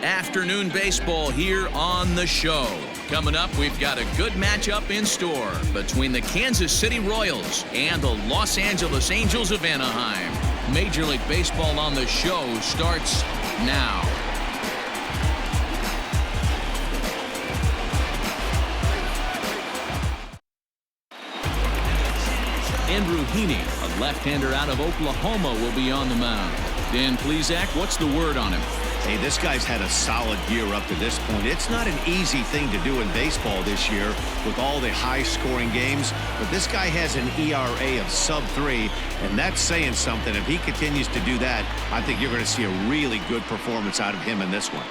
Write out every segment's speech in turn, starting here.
Afternoon baseball here on the show. Coming up, we've got a good matchup in store between the Kansas City Royals and the Los Angeles Angels of Anaheim. Major League Baseball on the show starts now. Andrew Heaney, a left-hander out of Oklahoma, will be on the mound. Dan Plesac, what's the word on him? Hey, this guy's had a solid year up to this point. It's not an easy thing to do in baseball this year with all the high-scoring games, but this guy has an ERA of sub-3, and that's saying something. If he continues to do that, I think you're going to see a really good performance out of him in this one.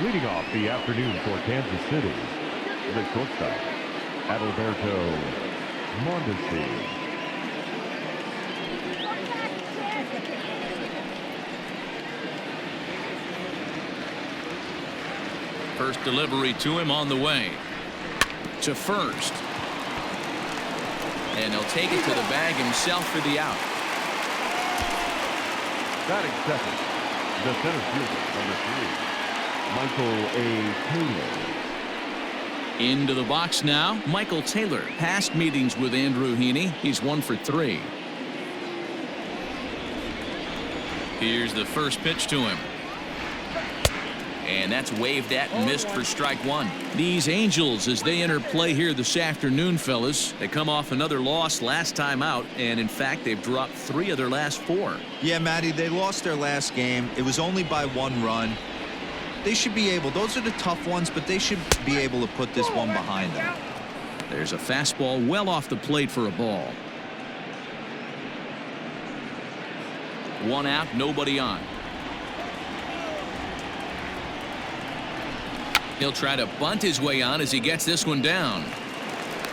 Leading off the afternoon for Kansas City, the shortstop, Adalberto Mondesi. First delivery to him on the way to first. And he'll take it to the bag himself for the out. Batting second, the center fielder, number 3, Michael A. Taylor. Into the box now, Michael Taylor. Past meetings with Andrew Heaney. He's 1 for 3. Here's the first pitch to him. And that's waved at and missed for strike 1. These Angels, as they enter play here this afternoon, fellas, they come off another loss last time out, and in fact, they've dropped 3 of their last 4. Yeah, Matty, they lost their last game. It was only by 1 run. They should be able, those are the tough ones, but they should be able to put this one behind them. There's a fastball well off the plate for a ball. 1 out, nobody on. He'll try to bunt his way on as he gets this one down.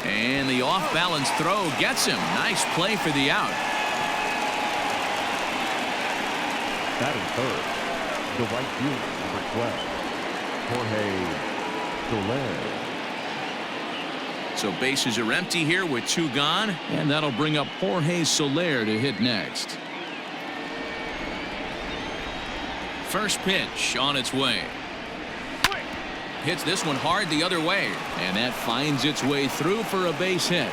And the off-balance throw gets him. Nice play for the out. Batting third, the right fielder, number 12, Jorge Soler. So bases are empty here with 2 gone, and that'll bring up Jorge Soler to hit next. First pitch on its way. Hits this one hard the other way, and that finds its way through for a base hit.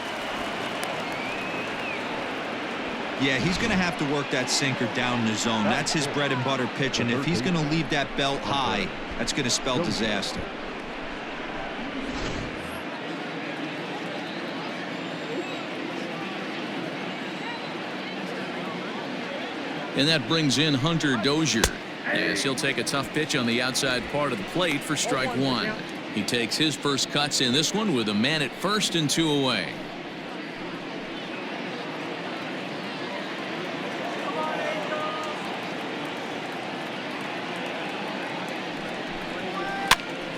Yeah, he's going to have to work that sinker down in the zone. That's his bread and butter pitch, and if he's going to leave that belt high, that's going to spell disaster. And that brings in Hunter Dozier. Yes, he'll take a tough pitch on the outside part of the plate for strike 1. He takes his first cuts in this one with a man at first and 2 away.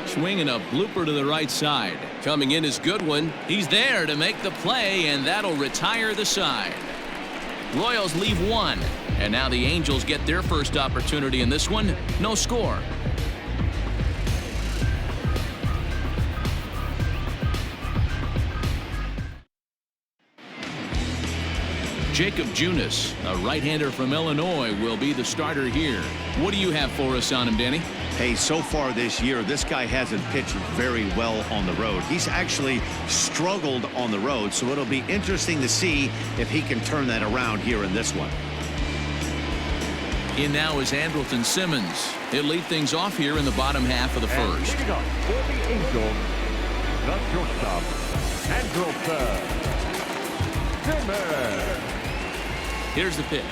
Swinging a blooper to the right side. Coming in is Goodwin. He's there to make the play, and that'll retire the side. Royals leave 1. And now the Angels get their first opportunity in this one. No score. Jacob Junis, a right-hander from Illinois, will be the starter here. What do you have for us on him, Danny? Hey, so far this year, this guy hasn't pitched very well on the road. He's actually struggled on the road, so it'll be interesting to see if he can turn that around here in this one. In now is Andrelton Simmons. He'll lead things off here in the bottom half of the first. Leading up for the Angels, the shortstop, Andrelton Simmons. Here's the pitch.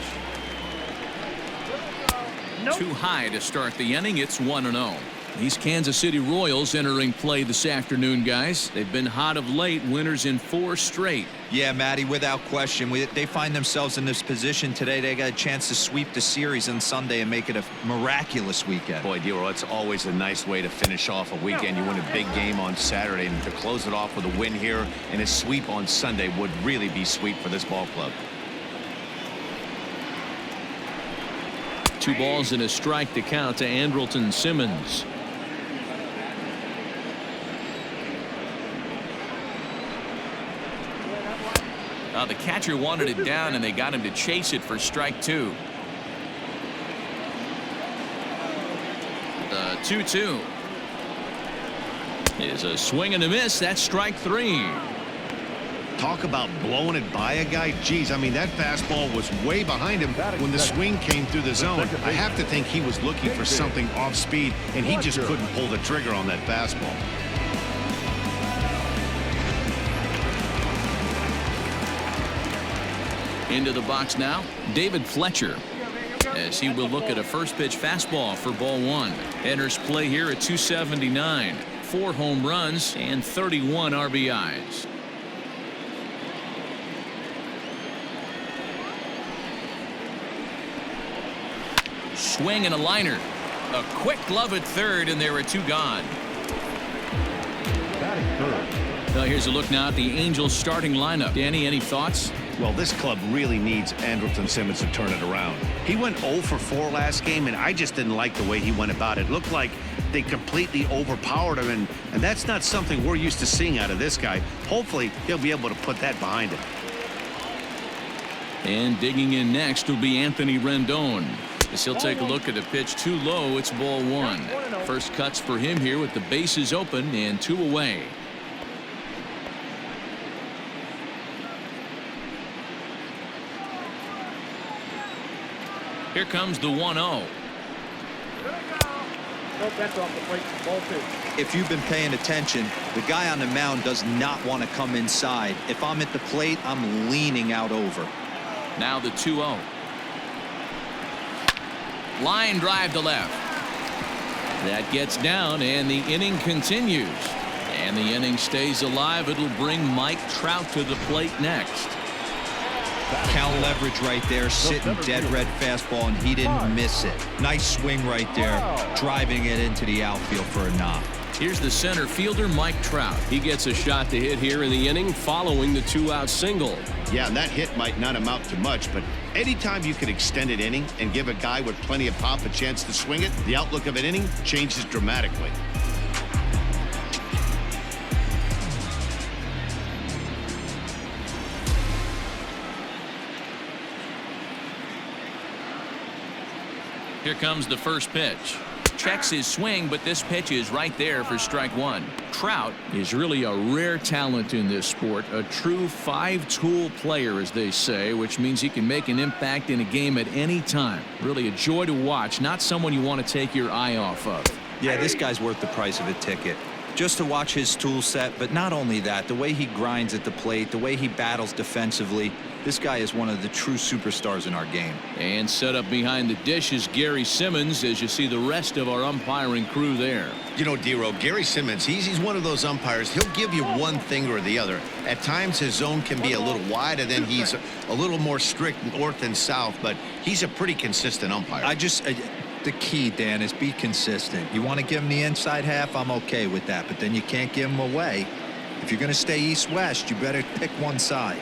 Too high to start the inning. It's 1-0. These Kansas City Royals entering play this afternoon, guys. They've been hot of late, winners in 4 straight. Yeah, Matty, without question. They find themselves in this position today. They got a chance to sweep the series on Sunday and make it a miraculous weekend. Boy, Dero, it's always a nice way to finish off a weekend. You win a big game on Saturday, and to close it off with a win here and a sweep on Sunday would really be sweet for this ball club. 2 balls and a strike to count to Andrelton Simmons. The catcher wanted it down, and they got him to chase it for strike 2. The 2-2 is a swing and a miss. That's strike 3. Talk about blowing it by a guy. Geez, I mean, that fastball was way behind him when the swing came through the zone. I have to think he was looking for something off speed, and he just couldn't pull the trigger on that fastball. Into the box now, David Fletcher, as he will look at a first pitch fastball for ball 1. Enters play here at 279, 4 home runs and 31 RBIs. Swing and a liner. A quick glove at third, and there are 2 gone. Well, here's a look now at the Angels starting lineup. Danny, any thoughts? Well, this club really needs Andrelton Simmons to turn it around. He went 0 for 4 last game, and I just didn't like the way he went about it. It looked like they completely overpowered him, and that's not something we're used to seeing out of this guy. Hopefully, he'll be able to put that behind him. And digging in next will be Anthony Rendon, as he'll take a look at a pitch too low. It's ball 1. First cuts for him here with the bases open and 2 away. Here comes the 1-0. If you've been paying attention, the guy on the mound does not want to come inside. If I'm at the plate, I'm leaning out over. Now the 2-0. Line drive to left. That gets down, and the inning continues. And the inning stays alive. It'll bring Mike Trout to the plate next. Count leverage right there, sitting dead red fastball, and he didn't miss it. Nice swing right there, driving it into the outfield for a knock. Here's the center fielder, Mike Trout. He gets a shot to hit here in the inning following the 2-out single. Yeah, and that hit might not amount to much, but anytime you can extend an inning and give a guy with plenty of pop a chance to swing it, the outlook of an inning changes dramatically. Here comes the first pitch. Checks his swing, but this pitch is right there for strike 1. Trout is really a rare talent in this sport, a true 5-tool player, as they say, which means he can make an impact in a game at any time. Really a joy to watch, not someone you want to take your eye off of. Yeah, this guy's worth the price of a ticket. Just to watch his tool set, but not only that, the way he grinds at the plate, the way he battles defensively, this guy is one of the true superstars in our game. And set up behind the dish is Gary Simmons, as you see the rest of our umpiring crew there. You know, D-Row, Gary Simmons, he's one of those umpires. He'll give you one thing or the other. At times, his zone can be a little wide, and then he's a little more strict north and south, but he's a pretty consistent umpire. The key, Dan, is be consistent. You want to give him the inside half, I'm okay with that, but then you can't give him away. If you're going to stay east-west, you better pick one side.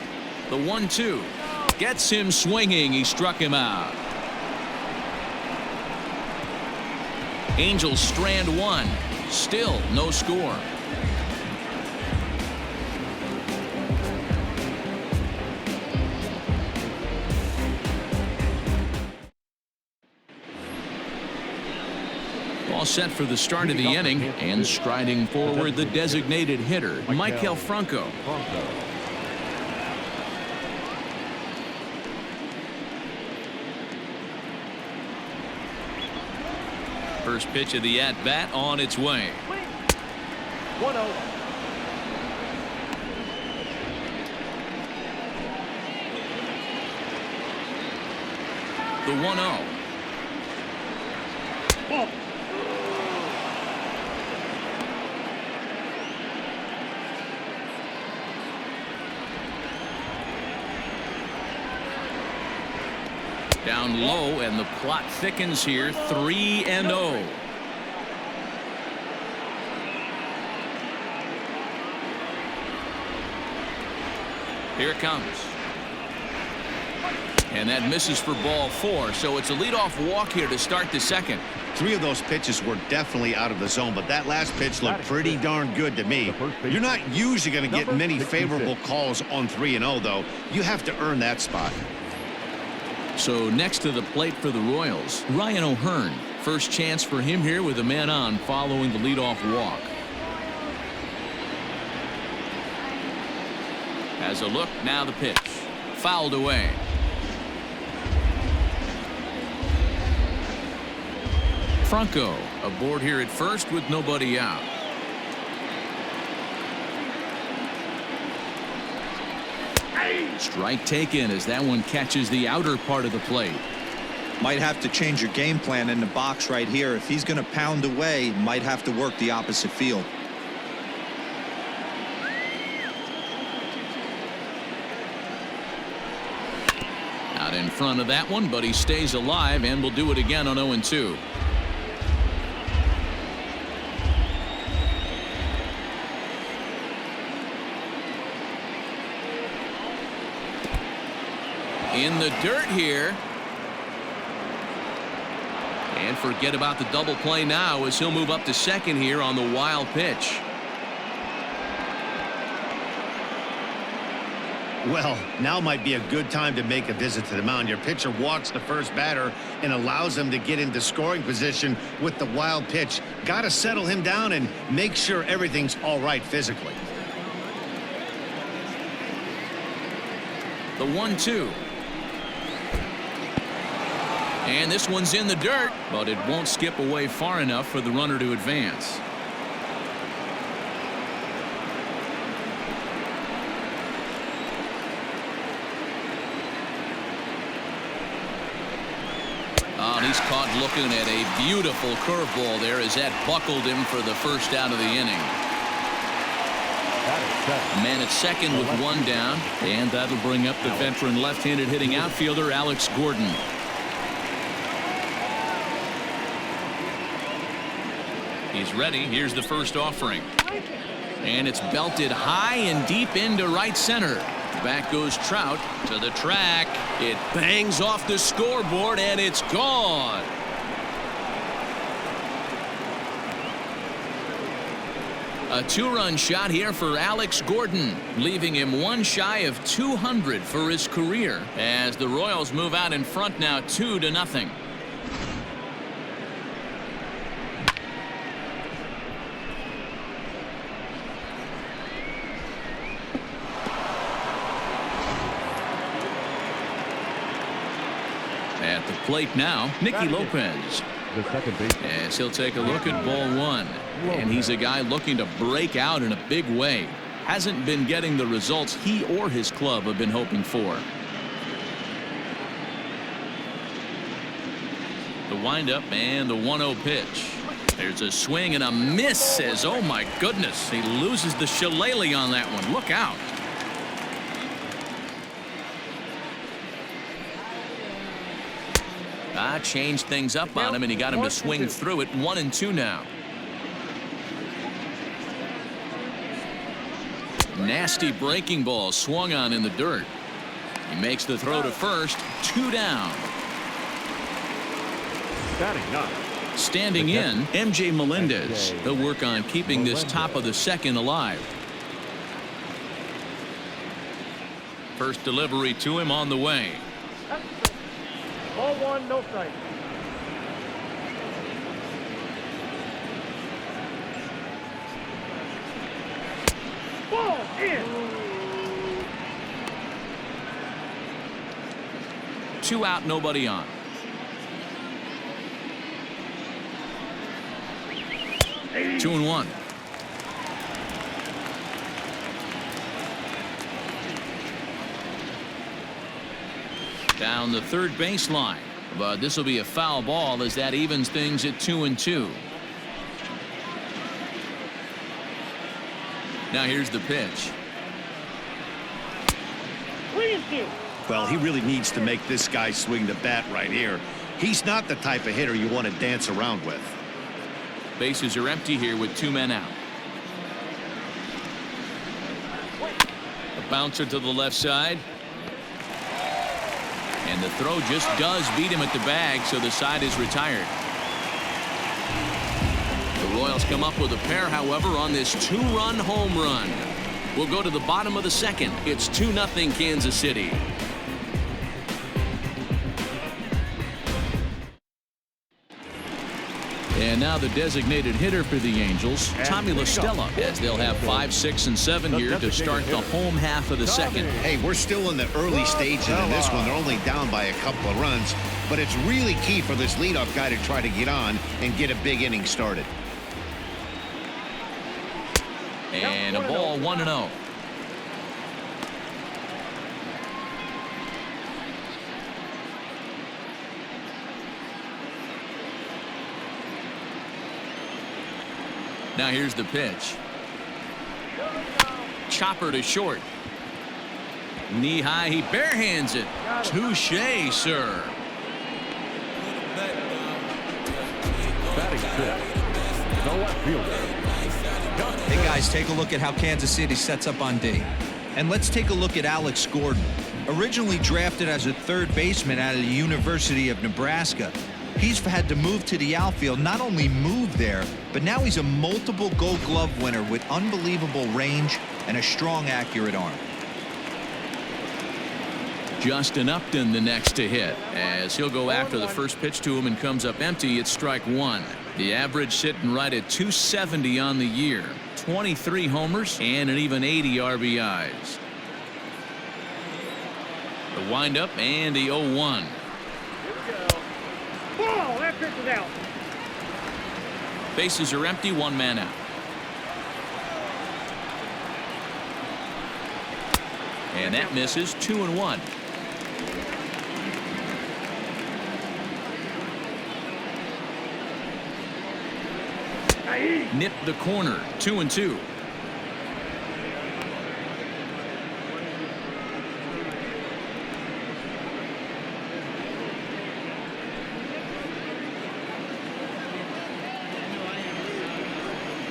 The 1-2 gets him swinging. He struck him out. Angels strand 1. Still no score. All set for the start of the inning, and striding forward the designated hitter, Michael Franco. First pitch of the at-bat on its way. 1-0. The 1-0. Ball. Down low, and the plot thickens here. 3-0. Here it comes. And that misses for ball 4, so it's a leadoff walk here to start the second. 3 of those pitches were definitely out of the zone, but that last pitch looked pretty darn good to me. You're not usually going to get many favorable calls on 3-0, though. You have to earn that spot. So next to the plate for the Royals, Ryan O'Hearn. First chance for him here with a man on following the leadoff walk. Has a look, now the pitch. Fouled away. Franco aboard here at first with nobody out. Strike taken as that one catches the outer part of the plate. Might have to change your game plan in the box right here. If he's going to pound away, might have to work the opposite field. Out in front of that one, but he stays alive and will do it again on 0-2. In the dirt here. And forget about the double play now as he'll move up to second here on the wild pitch. Well, now might be a good time to make a visit to the mound. Your pitcher walks the first batter and allows him to get into scoring position with the wild pitch. Got to settle him down and make sure everything's all right physically. The 1-2. And this one's in the dirt, but it won't skip away far enough for the runner to advance. Oh, and he's caught looking at a beautiful curveball there as that buckled him for the first out of the inning. Man at second with one down, and that'll bring up the veteran left-handed hitting outfielder Alex Gordon. He's ready. Here's the first offering. And it's belted high and deep into right center. Back goes Trout to the track. It bangs off the scoreboard and it's gone. A 2-run shot here for Alex Gordon, leaving him one shy of 200 for his career as the Royals move out in front now 2-0. At the plate now, Nikki Lopez. The second baseman. As he'll take a look at ball 1. And he's a guy looking to break out in a big way. Hasn't been getting the results he or his club have been hoping for. The windup and the 1-0 pitch. There's a swing and a miss. Says, oh my goodness, he loses the shillelagh on that one. Look out. Changed things up on him, and he got him to swing through it. 1-2 now. Nasty breaking ball swung on in the dirt. He makes the throw to first. 2 down. Standing in, MJ Melendez. He'll work on keeping this top of the second alive. First delivery to him on the way. Ball 1, no strike. Ball in. 2 out, nobody on. Hey. 2-1. Down the third baseline, but this will be a foul ball as that evens things at 2-2. Now here's the pitch. 3-2. Well, he really needs to make this guy swing the bat right here. He's not the type of hitter you want to dance around with. Bases are empty here with 2 men out. A bouncer to the left side. And the throw just does beat him at the bag, so the side is retired. The Royals come up with a pair, however, on this two-run home run. We'll go to the bottom of the second. It's 2-0 Kansas City. And now the designated hitter for the Angels, Tommy Stella, as they'll have 5, 6, and 7 here to start the home half of the second. Hey, we're still in the early stages in this one. They're only down by a couple of runs, but it's really key for this leadoff guy to try to get on and get a big inning started. And a ball, 1-0. Now here's the pitch. Chopper to short. Knee high, he barehands it. Touche, sir. Batting fifth, the left fielder. Hey guys, take a look at how Kansas City sets up on D. And let's take a look at Alex Gordon. Originally drafted as a third baseman out of the University of Nebraska, he's had to move to the outfield. Not only move there, but now he's a multiple Gold Glove winner with unbelievable range and a strong, accurate arm. Justin Upton the next to hit, as he'll go after the first pitch to him and comes up empty. It's strike one. The average sitting right at 270 on the year. 23 homers and an even 80 RBIs. The windup and the 0-1. Ball, that pitch is out. Bases are empty, one man out. And that misses. 2-1. Nip the corner. 2-2.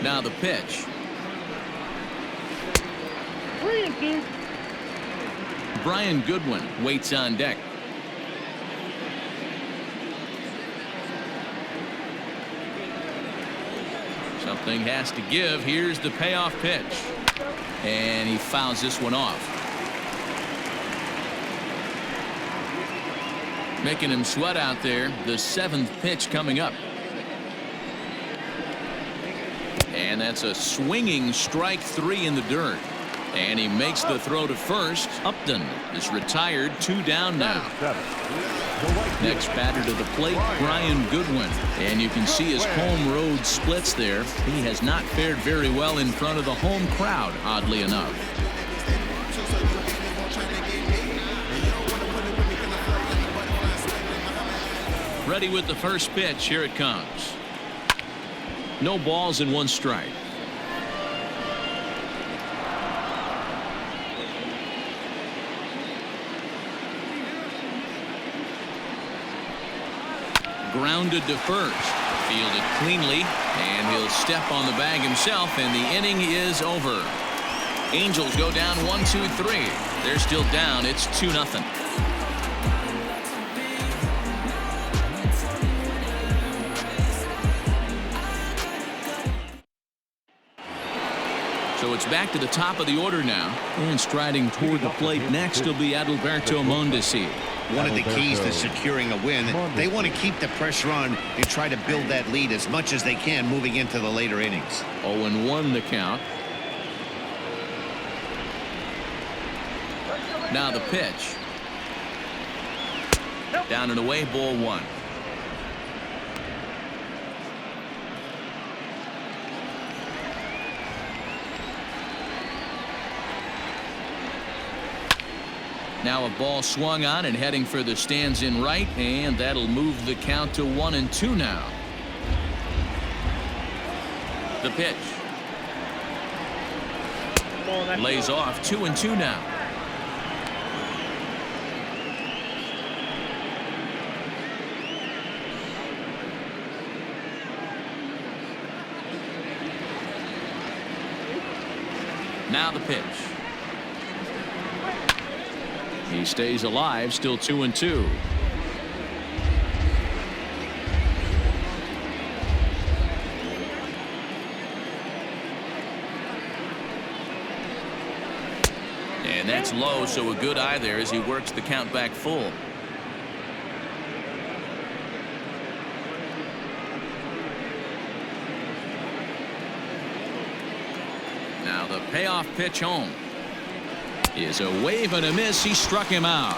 Now the pitch. 3-2. Brian Goodwin waits on deck. Something has to give. Here's the payoff pitch. And he fouls this one off. Making him sweat out there. The 7th pitch coming up. And that's a swinging strike 3 in the dirt. And he makes the throw to first. Upton is retired. 2 down now. Next batter to the plate, Brian Goodwin. And you can see his home road splits there. He has not fared very well in front of the home crowd, oddly enough. Ready with the first pitch. Here it comes. No balls and 1 strike. Grounded to first. Fielded cleanly, and he'll step on the bag himself, and the inning is over. Angels go down 1-2-3. They're still down. It's 2-0. So it's back to the top of the order now. And striding toward the plate next will be Adalberto Mondesi. One of the keys to securing a win, they want to keep the pressure on and try to build that lead as much as they can moving into the later innings. 0-1 the count. Now the pitch. Down and away, ball 1. Now a ball swung on and heading for the stands in right, and that'll move the count to 1-2 now. The pitch. Lays off. 2-2 now. Now the pitch. He He stays alive, still 2-2. And that's low, so a good eye there as he works the count back full. Now the payoff pitch home is a wave and a miss. He struck him out.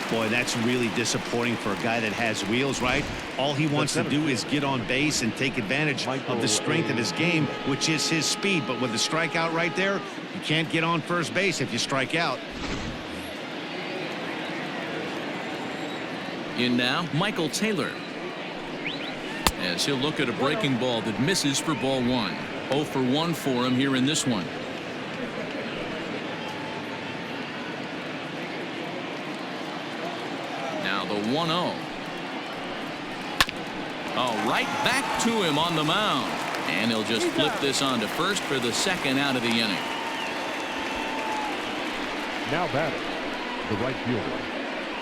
Boy, that's really disappointing for a guy that has wheels, right? All he wants to do is get on base and take advantage of the strength of his game, which is his speed. But with the strikeout right there, you can't get on first base if you strike out. In now, Michael Taylor. As he'll look at a breaking ball that misses for ball 1. 0 for 1 for him here in this one. Now the 1-0. Oh, right back to him on the mound. And he'll just flip this on to first for the second out of the inning. Now batting, the right fielder,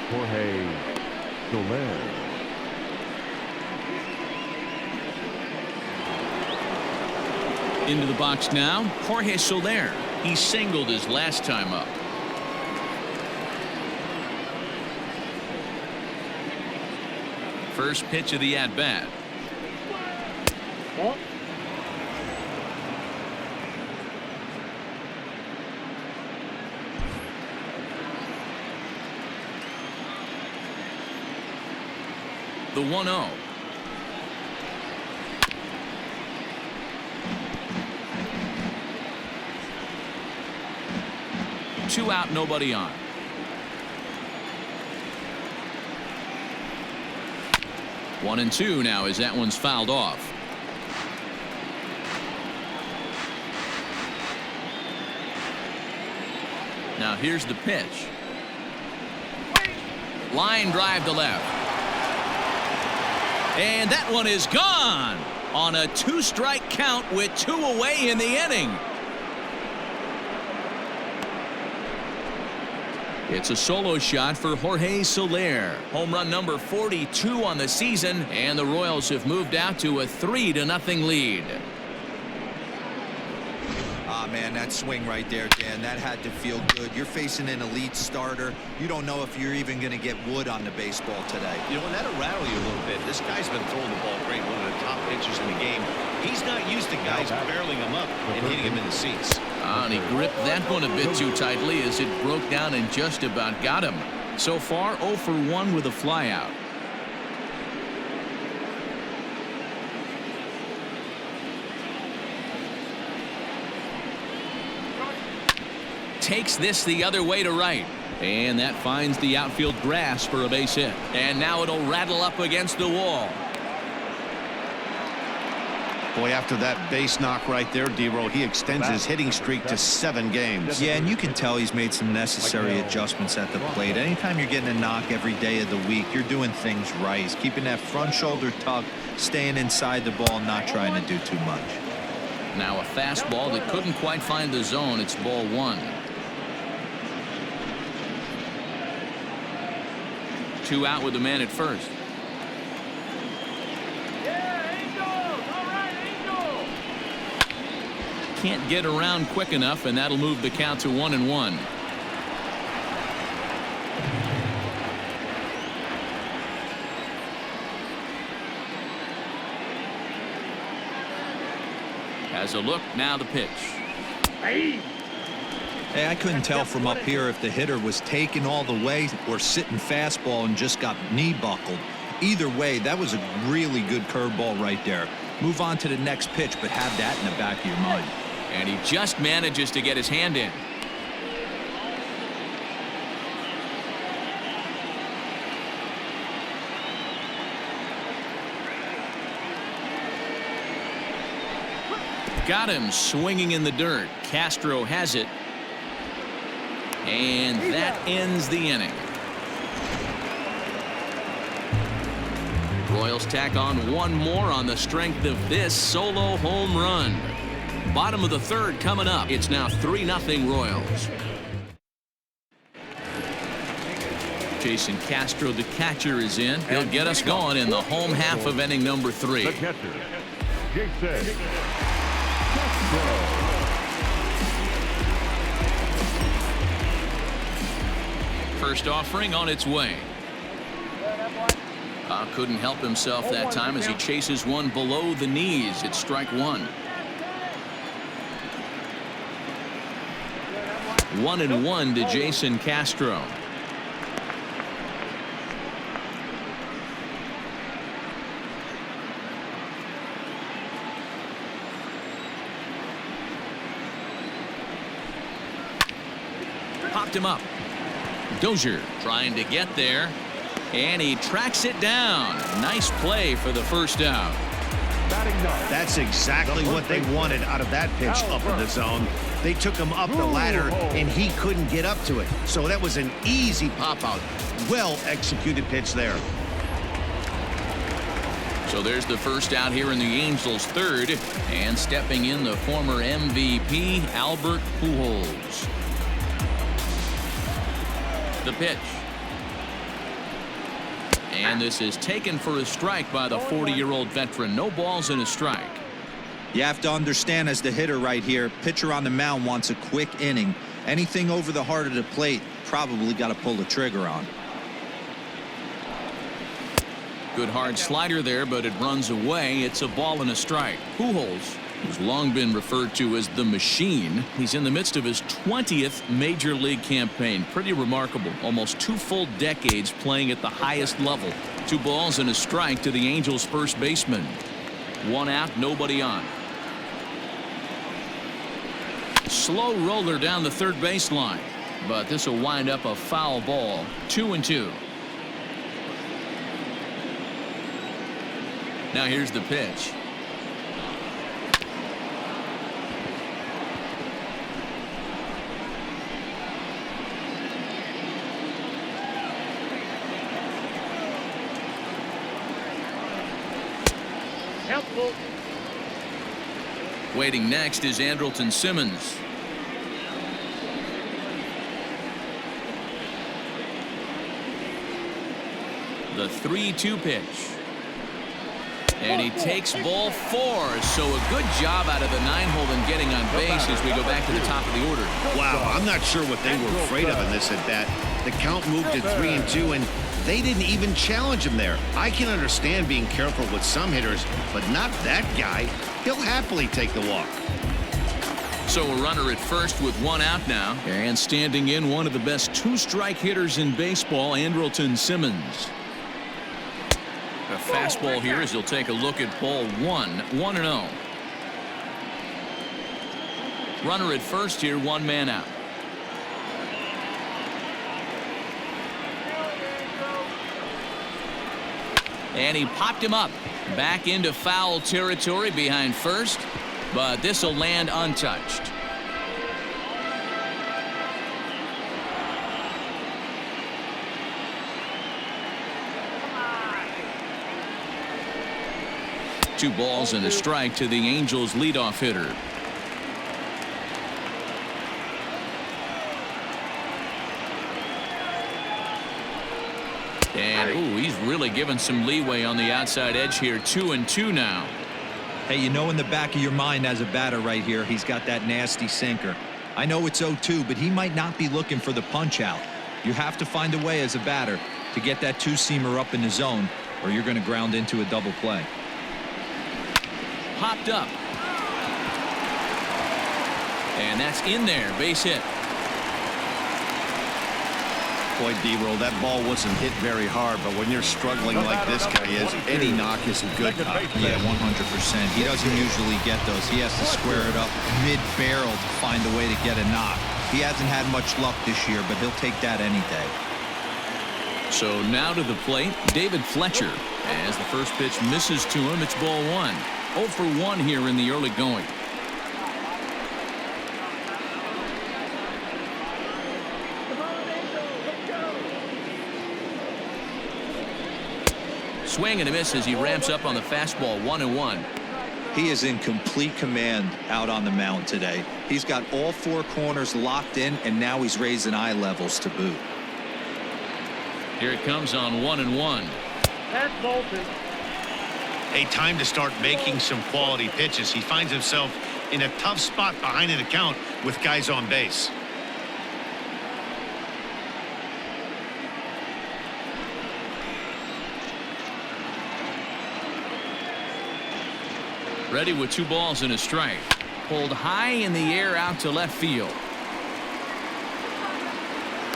Jorge Soler. Into the box now, Jorge Soler. He singled his last time up. First pitch of the at-bat. The 1-0. Two out, nobody on. One and two now as that one's fouled off. Now here's the pitch. Line drive to left. And that one is gone on a 2-strike count with 2 away in the inning. It's a solo shot for Jorge Soler. Home run number 42 on the season, and the Royals have moved out to a 3-0 lead. Ah, man, that swing right there, Dan, that had to feel good. You're facing an elite starter. You don't know if you're even going to get wood on the baseball today. You know, and that'll rattle you a little bit. This guy's been throwing the ball great, one of the top pitchers in the game. He's not used to guys barreling him up and hitting him in the seats. And he gripped that one a bit too tightly as it broke down and just about got him. So far, 0 for 1 with a flyout. Takes this the other way to right. And that finds the outfield grass for a base hit. And now it'll rattle up against the wall. Boy, after that base knock right there, D-Roll, he extends his hitting streak to 7 games. Yeah, and you can tell he's made some necessary adjustments at the plate. Anytime you're getting a knock every day of the week, you're doing things right. He's keeping that front shoulder tucked, staying inside the ball, not trying to do too much. Now a fastball that couldn't quite find the zone. It's ball 1. 2 out with the man at first. Can't get around quick enough, and that'll move the count to 1-1. Has a look, now the pitch. Hey, I couldn't tell from up here if the hitter was taking all the way or sitting fastball and just got knee buckled. Either way, that was a really good curveball right there. Move on to the next pitch, but have that in the back of your mind. And he just manages to get his hand in. Got him swinging in the dirt. Castro has it. And that ends the inning. Royals tack on one more on the strength of this solo home run. Bottom of the third coming up. It's now 3-0 Royals. Jason Castro, the catcher, is in. He'll get us going in the home half of inning number 3. The catcher, Jason Castro. First offering on its way. Couldn't help himself that time as he chases one below the knees. It's strike 1. 1-1 to Jason Castro. Popped him up. Dozier trying to get there, and he tracks it down. Nice play for the first out. That's exactly what they wanted out of that pitch up in the zone. They took him up the ladder, and he couldn't get up to it. So that was an easy pop-out. Well-executed pitch there. So there's the first out here in the Angels' third, and stepping in the former MVP, Albert Pujols. The pitch. And this is taken for a strike by the 40-year-old veteran. No balls and a strike. You have to understand, as the hitter right here, pitcher on the mound wants a quick inning. Anything over the heart of the plate, probably got to pull the trigger on. Good hard slider there, but it runs away. It's a ball and a strike. Pujols, who's long been referred to as the machine, he's in the midst of his 20th major league campaign. Pretty remarkable. Almost 2 full decades playing at the highest level. 2 balls and a strike to the Angels' first baseman. 1 out, nobody on. Slow roller down the third baseline, but this will wind up a foul ball. 2-2. Now here's the pitch. Helpful. Waiting next is Andrelton Simmons. The 3-2 pitch. And he takes ball 4. So a good job out of the 9-hole in getting on base as we go back to the top of the order. Wow, I'm not sure what they were afraid of in this at bat. The count moved to 3-2, and they didn't even challenge him there. I can understand being careful with some hitters, but not that guy. He'll happily take the walk. So a runner at first with 1 out now. And standing in, one of the best 2-strike hitters in baseball, Andrelton Simmons. A fastball here as he'll take a look at ball 1. 1-0. Runner at first here, 1 man out. And he popped him up. Back into foul territory behind first, but this will land untouched. Two balls and a strike to the Angels leadoff hitter. And ooh, he's really given some leeway on the outside edge here. 2-2 now. Hey, you know in the back of your mind as a batter right here, he's got that nasty sinker. I know it's 0-2, but he might not be looking for the punch out. You have to find a way as a batter to get that 2-seamer up in the zone, or you're going to ground into a double play. Popped up. And that's in there. Base hit. Boy, D-Roll, that ball wasn't hit very hard, but when you're struggling like this guy is, any knock is a good knock. Yeah, 100%. He doesn't usually get those. He has to square it up mid-barrel to find a way to get a knock. He hasn't had much luck this year, but he'll take that any day. So now to the plate, David Fletcher. As the first pitch misses to him, it's ball 1. 0 for 1 here in the early going. Swing and a miss as he ramps up on the fastball. 1-1. He is in complete command out on the mound today. He's got all 4 corners locked in, and now he's raising eye levels to boot. Here it comes on 1-1. That's Milton. Hey, time to start making some quality pitches. He finds himself in a tough spot behind an account with guys on base. Ready with 2 balls and a strike. Pulled high in the air out to left field.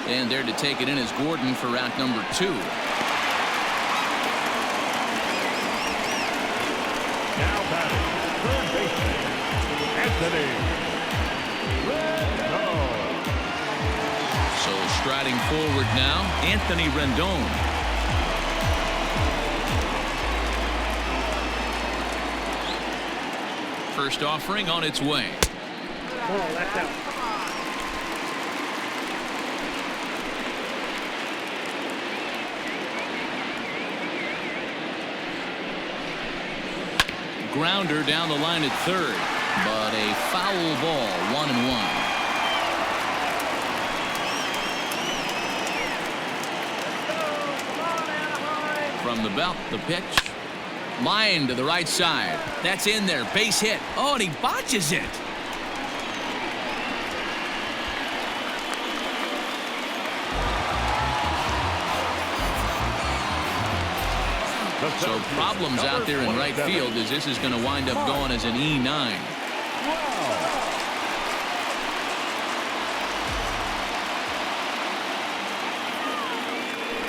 And there to take it in is Gordon for route number 2. Now batting, third baseman, Anthony Rendon. So striding forward now, Anthony Rendon. First offering on its way. Oh, that's out. Grounder down the line at third, but a foul ball, 1-1. From the belt, the pitch. Line to the right side. That's in there. Base hit. Oh, and he botches it. So problems out there in right field as this is going to wind up going as an E9.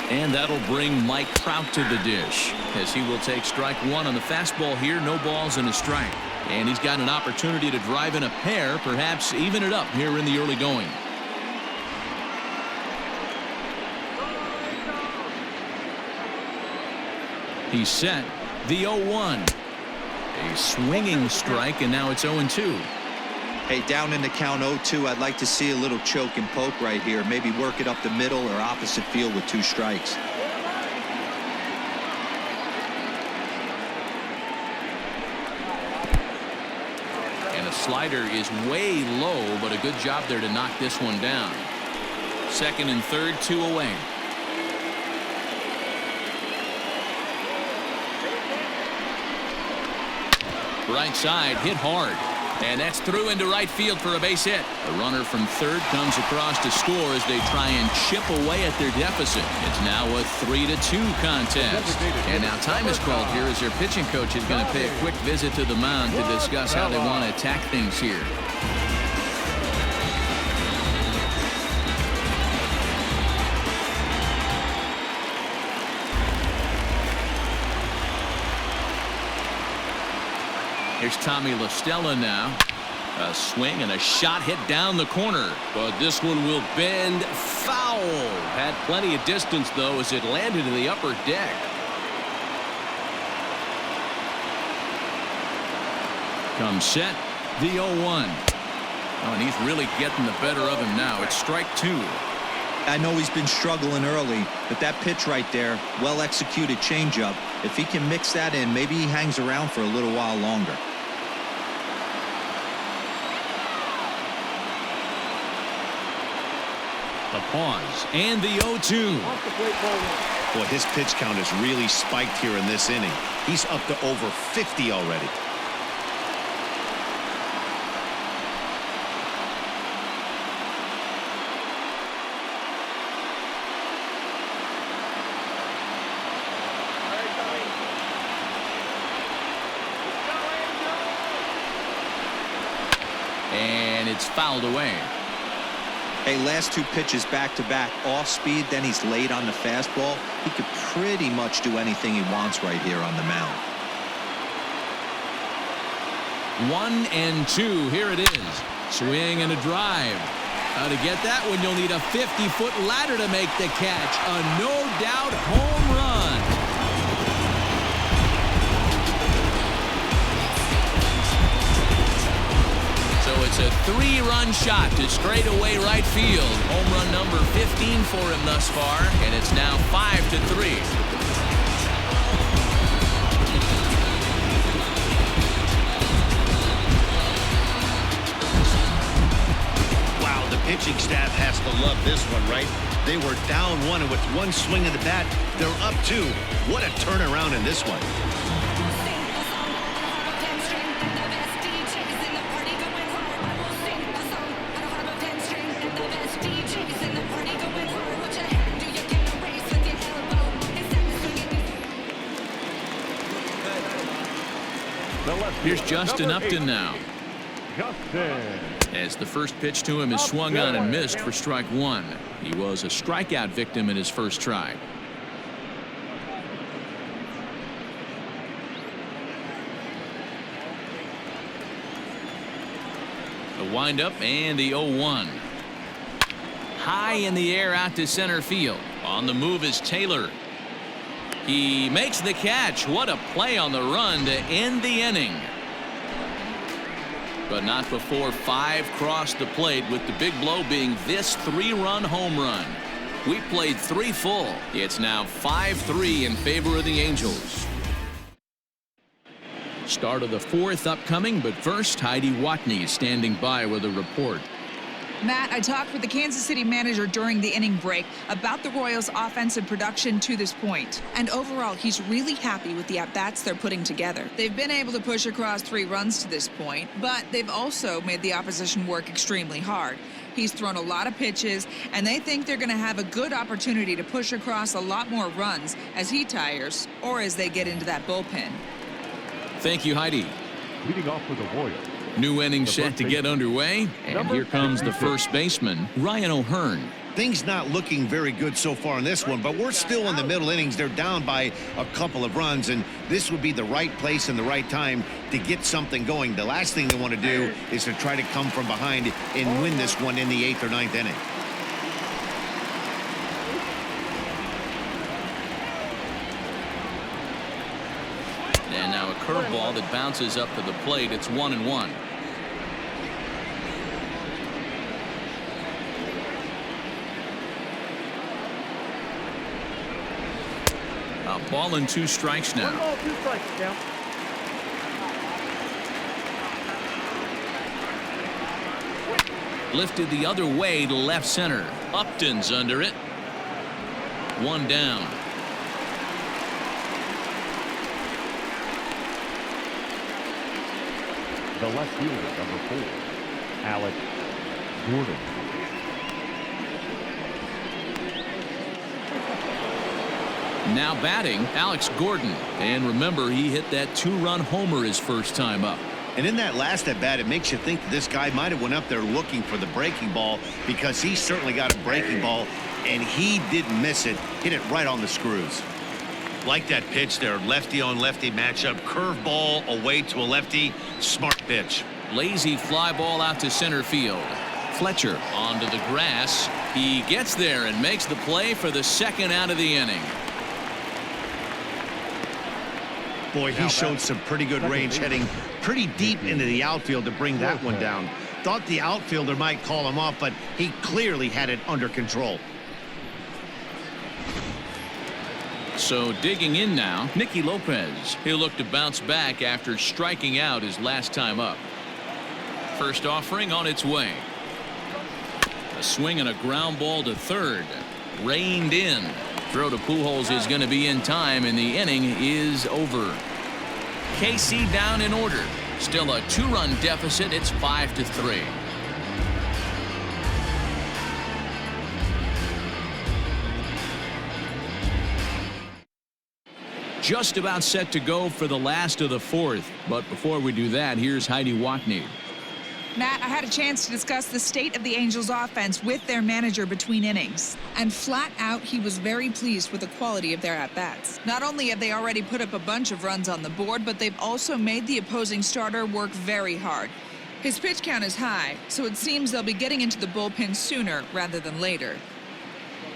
And that'll bring Mike Trout to the dish as he will take strike 1 on the fastball here. No balls and a strike. And he's got an opportunity to drive in a pair, perhaps even it up here in the early going. He's set. The 0-1. A swinging strike, and now it's 0-2. Hey, down in the count 0-2, I'd like to see a little choke and poke right here. Maybe work it up the middle or opposite field with 2 strikes. And a slider is way low, but a good job there to knock this one down. Second and third, 2 away. Right side, hit hard. And that's through into right field for a base hit. The runner from third comes across to score as they try and chip away at their deficit. It's now a 3-2 contest. And now time is called here as their pitching coach is going to pay a quick visit to the mound to discuss how they want to attack things here. Here's Tommy Stella now. A swing and a shot hit down the corner. But this one will bend foul. Had plenty of distance, though, as it landed in the upper deck. Comes set. The 0-1. Oh, and he's really getting the better of him now. It's strike 2. I know he's been struggling early, but that pitch right there, well-executed changeup. If he can mix that in, maybe he hangs around for a little while longer. The pause and the 0-2. Boy, his pitch count has really spiked here in this inning. He's up to over 50 already. And it's fouled away. Hey, last 2 pitches back-to-back, off speed, then he's late on the fastball. He could pretty much do anything he wants right here on the mound. 1-2. Here it is. Swing and a drive. To get that one, you'll need a 50-foot ladder to make the catch. A no-doubt home run. So it's a 3-run shot to straightaway right field. Home run number 15 for him thus far, and it's now 5-3. Wow, the pitching staff has to love this one, right? They were down 1, and with one swing of the bat, they're up 2. What a turnaround in this one. Here's Justin Upton now. As the first pitch to him is swung on and missed for strike 1. He was a strikeout victim in his first try. The windup and the 0-1. High in the air out to center field. On the move is Taylor. He makes the catch. What a play on the run to end the inning. But not before 5 crossed the plate, with the big blow being this 3-run home run. We played 3 full. It's now 5-3 in favor of the Angels. Start of the 4th upcoming, but first Heidi Watney standing by with a report. Matt, I talked with the Kansas City manager during the inning break about the Royals' offensive production to this point. And overall, he's really happy with the at-bats they're putting together. They've been able to push across 3 runs to this point, but they've also made the opposition work extremely hard. He's thrown a lot of pitches, and they think they're going to have a good opportunity to push across a lot more runs as he tires or as they get into that bullpen. Thank you, Heidi. Leading off for the Royals. New inning set to get underway, and here comes the first baseman, Ryan O'Hearn. Things not looking very good so far in this one, but we're still in the middle innings. They're down by a couple of runs, and this would be the right place and the right time to get something going. The last thing they want to do is to try to come from behind and win this one in the 8th or 9th inning. And now a curveball that bounces up to the plate. It's 1-1. A ball and 2 strikes now. 1 ball, 2 strikes now. Lifted the other way to left center. Upton's under it. 1 down. The left fielder, number 4, Alex Gordon. Now batting, Alex Gordon. And remember, he hit that 2-run homer his first time up. And in that last at bat, it makes you think that this guy might have went up there looking for the breaking ball, because he certainly got a breaking ball, and he didn't miss it. Hit it right on the screws. Like that pitch there, lefty on lefty matchup, curveball away to a lefty, smart pitch. Lazy fly ball out to center field. Fletcher onto the grass. He gets there and makes the play for the 2nd out of the inning. Boy, he showed some pretty good range, heading pretty deep into the outfield to bring that one down. Thought the outfielder might call him off, but he clearly had it under control. So digging in now, Nikki Lopez. He'll look to bounce back after striking out his last time up. First offering on its way. A swing and a ground ball to third. Reined in. Throw to Pujols is going to be in time, and the inning is over. KC down in order. Still a 2-run deficit. It's 5-3. Just about set to go for the last of the 4th. But before we do that, here's Heidi Watney. Matt, I had a chance to discuss the state of the Angels offense with their manager between innings. And flat out, he was very pleased with the quality of their at-bats. Not only have they already put up a bunch of runs on the board, but they've also made the opposing starter work very hard. His pitch count is high, so it seems they'll be getting into the bullpen sooner rather than later.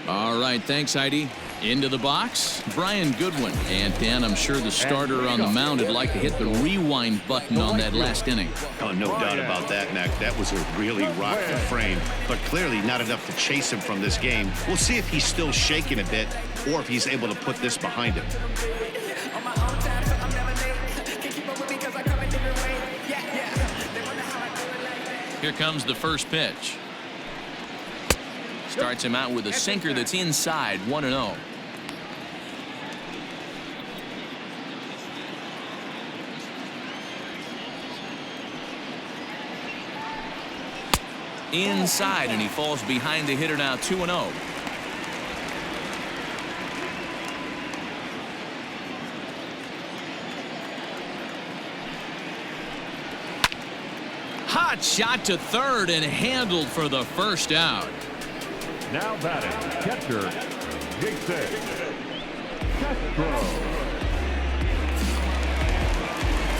All right, thanks, Heidi. Into the box, Brian Goodwin. And Dan, I'm sure the starter on the mound would like to hit the rewind button on that last inning. Oh, no doubt about that, Mac. That was a really rocky frame, but clearly not enough to chase him from this game. We'll see if he's still shaking a bit or if he's able to put this behind him. Here comes the first pitch. starts him out with a sinker that's inside, 1-0. Inside, and he falls behind the hitter now, 2-0. Hot shot to third and handled for the first out. Now batting, catcher, Jason Castro.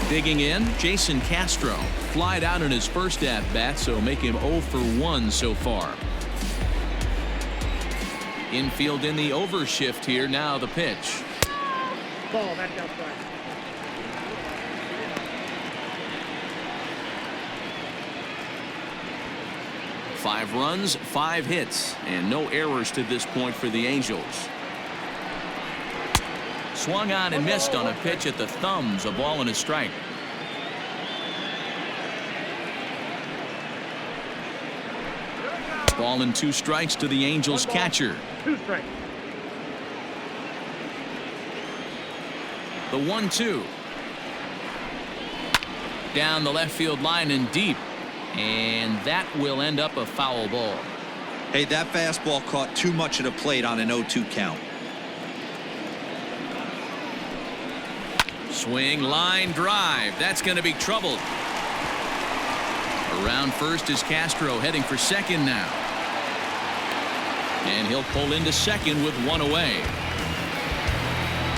Digging in, Jason Castro. Flied out in his first at-bat, so make him 0 for 1 so far. Infield in the overshift here. Now the pitch. Ball, that's outside. Five runs, 5 hits, and no errors to this point for the Angels. Swung on and missed on a pitch at the thumbs, a ball and a strike. Ball and 2 strikes to the Angels catcher. 2 strikes. The 1-2. Down the left field line and deep. And that will end up a foul ball. Hey, that fastball caught too much of the plate on an 0-2 count. Swing, line drive. That's going to be troubled. Around first is Castro, heading for second now. And he'll pull into second with 1 away.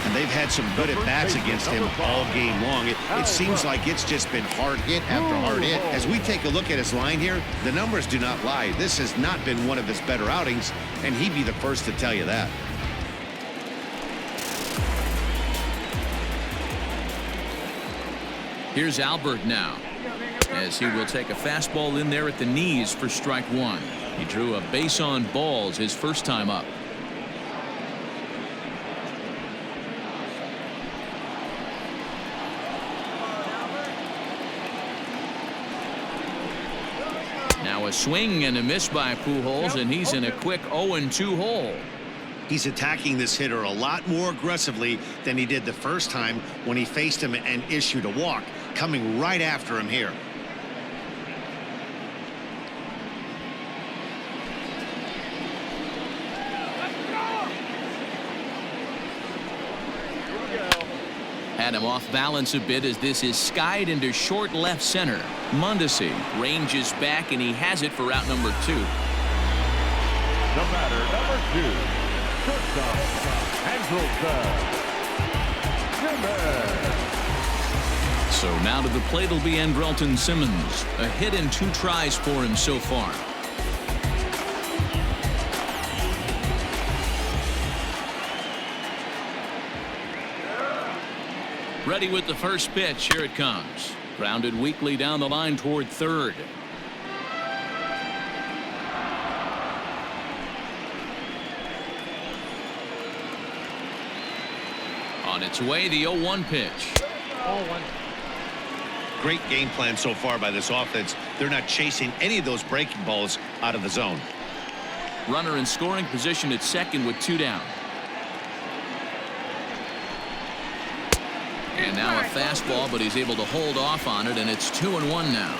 And they've had some good at-bats against him all game long. It seems like it's just been hard hit after hard hit. As we take a look at his line here, the numbers do not lie. This has not been one of his better outings, and he'd be the first to tell you that. Here's Albert now, as he will take a fastball in there at the knees for strike 1. He drew a base on balls his first time up. Now a swing and a miss by Pujols, and he's in a quick 0-2 hole. He's attacking this hitter a lot more aggressively than he did the first time when he faced him and issued a walk, coming right after him here. Had him off balance a bit as this is skied into short left center. Mondesi ranges back, and he has it for out number 2. The batter, number 2, shortstop, Andrelton Simmons. So now to the plate will be Andrelton Simmons. A hit and 2 tries for him so far. Ready with the first pitch. Here it comes. Grounded weakly down the line toward third. On its way, the 0-1 pitch. Ball 1. Great game plan so far by this offense. They're not chasing any of those breaking balls out of the zone. Runner in scoring position at second with 2 down. And now a fastball, but he's able to hold off on it, and it's 2-1 now.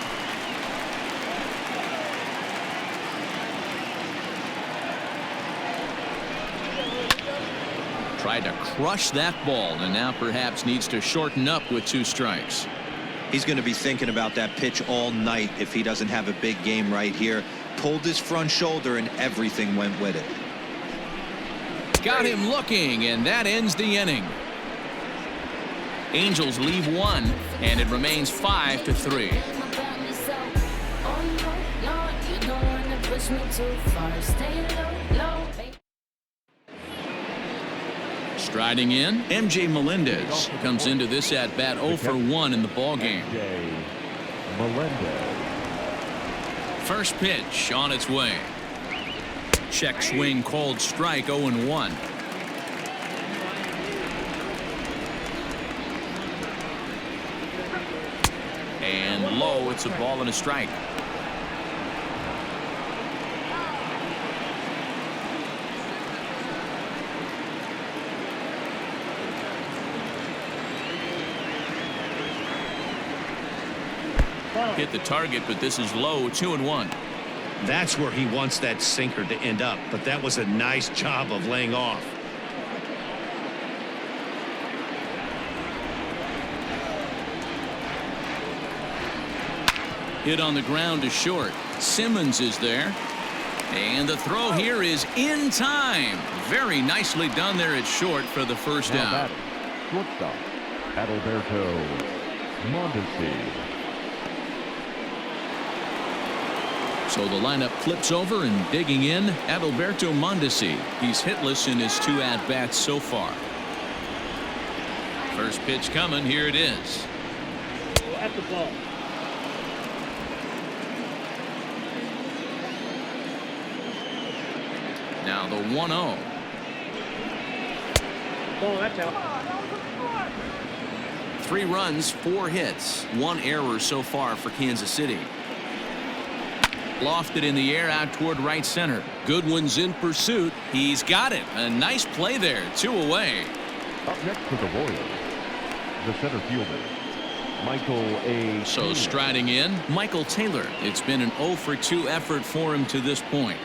Tried to crush that ball, and now perhaps needs to shorten up with 2 strikes. He's going to be thinking about that pitch all night if he doesn't have a big game right here. Pulled his front shoulder, and everything went with it. Got him looking, and that ends the inning. Angels leave 1, and it remains 5-3. Striding in, MJ Melendez comes into this at bat 0 for 1 in the ball game. Melendez. First pitch on its way. Check swing called strike, 0-1. And low, it's a ball and a strike. Hit the target, but this is low, 2-1. That's where he wants that sinker to end up, but that was a nice job of laying off. Hit on the ground to short. Simmons is there. And the throw here is in time. Very nicely done there at short for the first down. Shortstop, Adalberto Mondesi. So the lineup flips over and digging in, Adalberto Mondesi. He's hitless in his 2 at-bats so far. First pitch coming. Here it is. At the ball. Now the 1-0. Ball, that's out. 3 runs, 4 hits, 1 error so far for Kansas City. Lofted in the air out toward right center. Goodwin's in pursuit. He's got it. A nice play there. 2 away. Up next for the Royals, the center fielder, Michael A. So striding in, Michael Taylor. It's been an 0 for 2 effort for him to this point.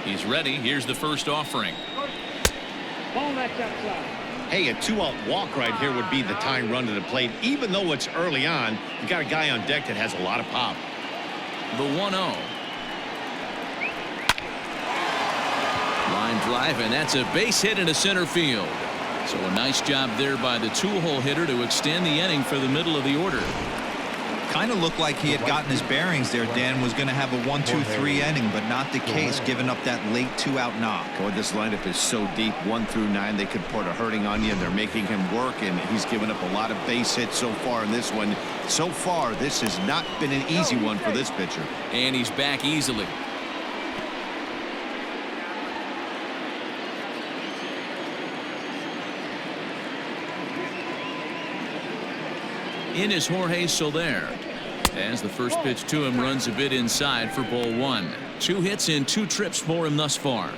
He's ready. Here's the first offering. Ball, that's outside. Hey, a 2-out walk right here would be the tying run to the plate. Even though it's early on, you got a guy on deck that has a lot of pop. The 1-0. Line drive, and that's a base hit into center field. So a nice job there by the 2-hole hitter to extend the inning for the middle of the order. Kind of looked like he had gotten his bearings there. Dan was going to have a 1-2-3 inning, but not the case, giving up that late 2-out knock. Boy, this lineup is so deep, 1 through 9. They could put a hurting on you, and they're making him work, and he's given up a lot of base hits so far in this one. So far, this has not been an easy one for this pitcher. And he's back easily. In is Jorge Soler. As the first pitch to him runs a bit inside for ball 1. 2 hits in 2 trips for him thus far.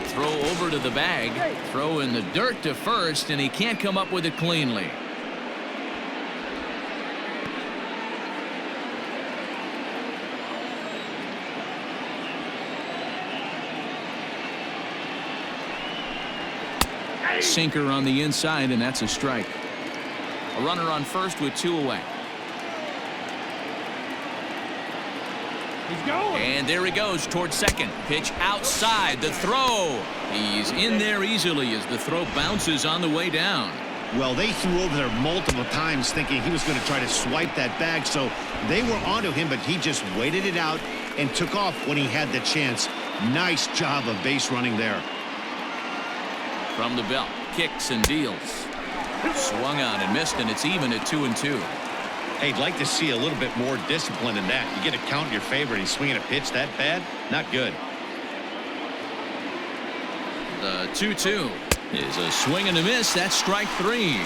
Throw over to the bag. Throw in the dirt to first, and he can't come up with it cleanly. Sinker on the inside, and that's a strike. A runner on first with 2 away. He's going. And there he goes towards second. Pitch outside. The throw. He's in there easily as the throw bounces on the way down. Well, they threw over there multiple times thinking he was going to try to swipe that bag, so they were onto him, but he just waited it out and took off when he had the chance. Nice job of base running there. From the belt, kicks and deals. Swung on and missed, and it's even at 2-2. Hey, I'd like to see a little bit more discipline in that. You get a count in your favor, and he's swinging a pitch that bad? Not good. The 2-2 is a swing and a miss. That's strike 3.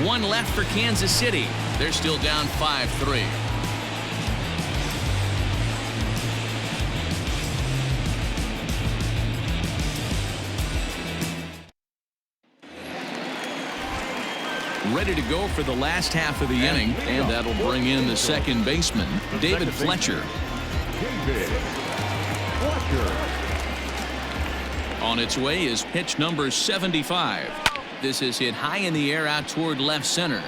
1 left for Kansas City. They're still down 5-3. Ready to go for the last half of the inning, and that'll bring in the second baseman, David Fletcher. David Fletcher. On its way is pitch number 75. This is hit high in the air out toward left center.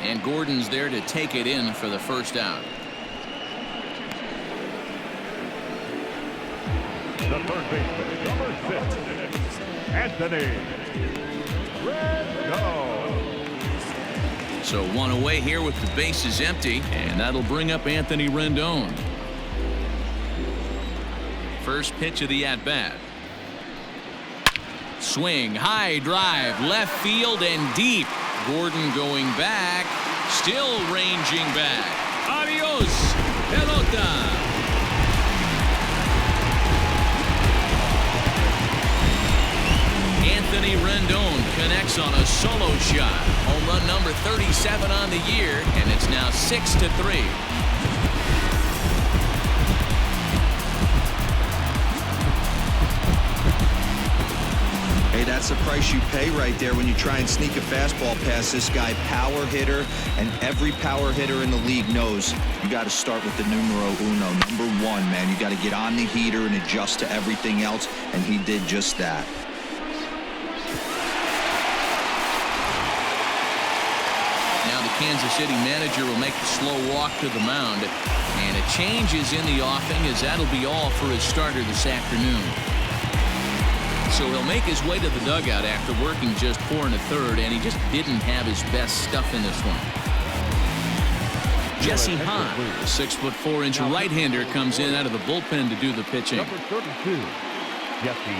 And Gordon's there to take it in for the first out. The third baseman, number 6, Anthony Rendon. So 1 away here with the bases empty, and that'll bring up Anthony Rendon. First pitch of the at-bat. Swing, high drive, left field and deep. Gordon going back, still ranging back. Adios, pelota. Anthony Rendon connects on a solo shot. Home run number 37 on the year, and it's now 6-3. Hey, that's the price you pay right there when you try and sneak a fastball past this guy. Power hitter, and every power hitter in the league knows you got to start with the numero uno, number one, man. You got to get on the heater and adjust to everything else, and he did just that. Now the Kansas City manager will make the slow walk to the mound, and a change is in the offing, as that'll be all for his starter this afternoon. So he'll make his way to the dugout after working just 4 1/3, and he just didn't have his best stuff in this one. Jesse Hahn, the 6'4" right-hander, comes in out of the bullpen to do the pitching. Number 32, Jesse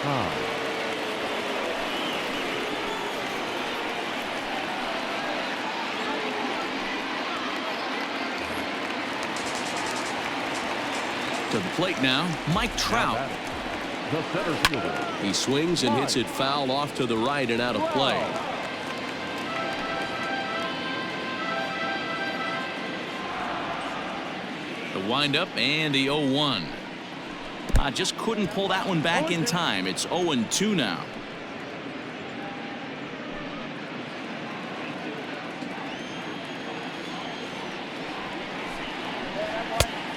Hahn. To the plate now, Mike Trout. The center fielder. He swings and hits it foul off to the right and out of play. The windup and the 0-1. Just couldn't pull that one back in time. It's 0-2 now.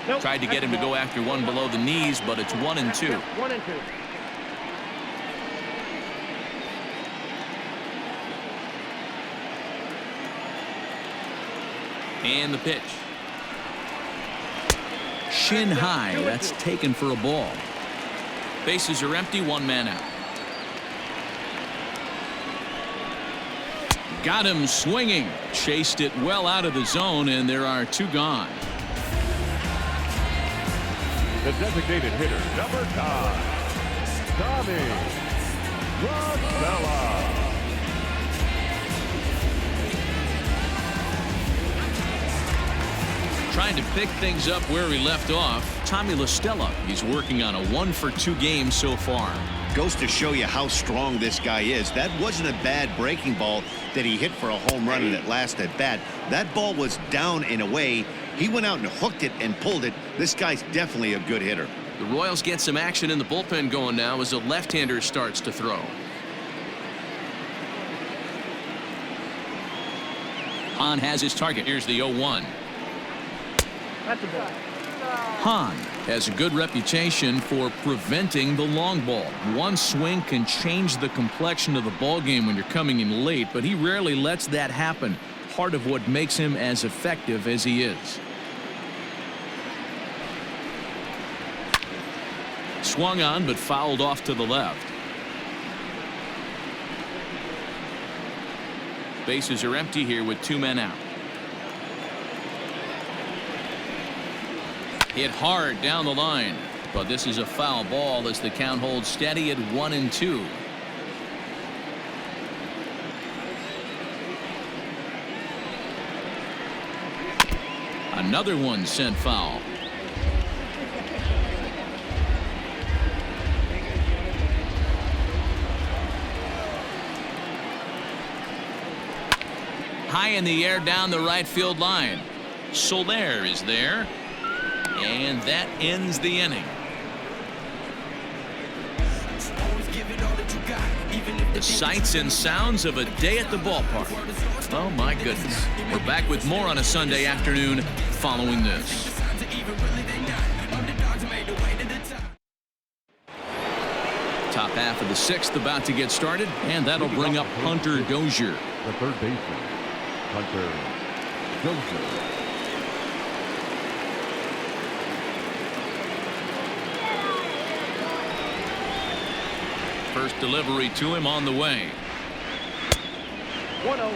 Nope. Tried to get him to go after one below the knees, but it's 1-2. 1-2. And the pitch. Shin high. That's taken for a ball. Bases are empty, 1 man out. Got him swinging. Chased it well out of the zone, and there are 2 gone. The designated hitter, number 9, Tommy Stella. Trying to pick things up where he left off. Tommy Stella. He's working on a 1-for-2 game so far. Goes to show you how strong this guy is. That wasn't a bad breaking ball that he hit for a home run in that last at bat. That ball was down and away. He went out and hooked it and pulled it. This guy's definitely a good hitter. The Royals get some action in the bullpen going now as a left-hander starts to throw. Hahn has his target. Here's the 0-1. That's a ball. Hahn has a good reputation for preventing the long ball. One swing can change the complexion of the ball game when you're coming in late, but he rarely lets that happen. Part of what makes him as effective as he is. Swung on, but fouled off to the left. Bases are empty here with 2 men out. Hit hard down the line, but this is a foul ball as the count holds steady at 1-2. Another one sent foul. High in the air down the right field line. Soler is there. And that ends the inning. The sights and sounds of a day at the ballpark. Oh my goodness. We're back with more on a Sunday afternoon following this. Top half of the 6th about to get started, and that'll bring up Hunter Dozier. The third baseman, Hunter Dozier. First delivery to him on the way. 1-0.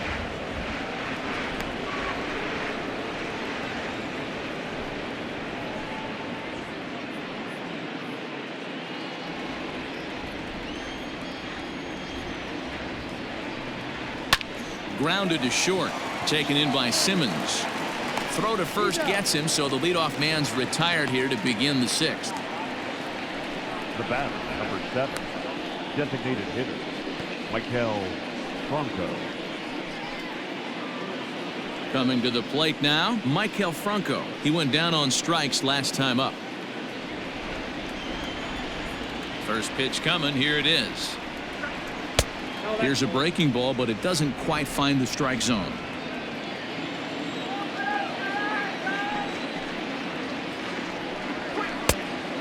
Grounded to short. Taken in by Simmons. Throw to first gets him, so the leadoff man's retired here to begin the 6th. The batter, number 7, designated hitter, Michael Franco. Coming to the plate now, Michael Franco. He went down on strikes last time up. First pitch coming. Here it is. Here's a breaking ball, but it doesn't quite find the strike zone.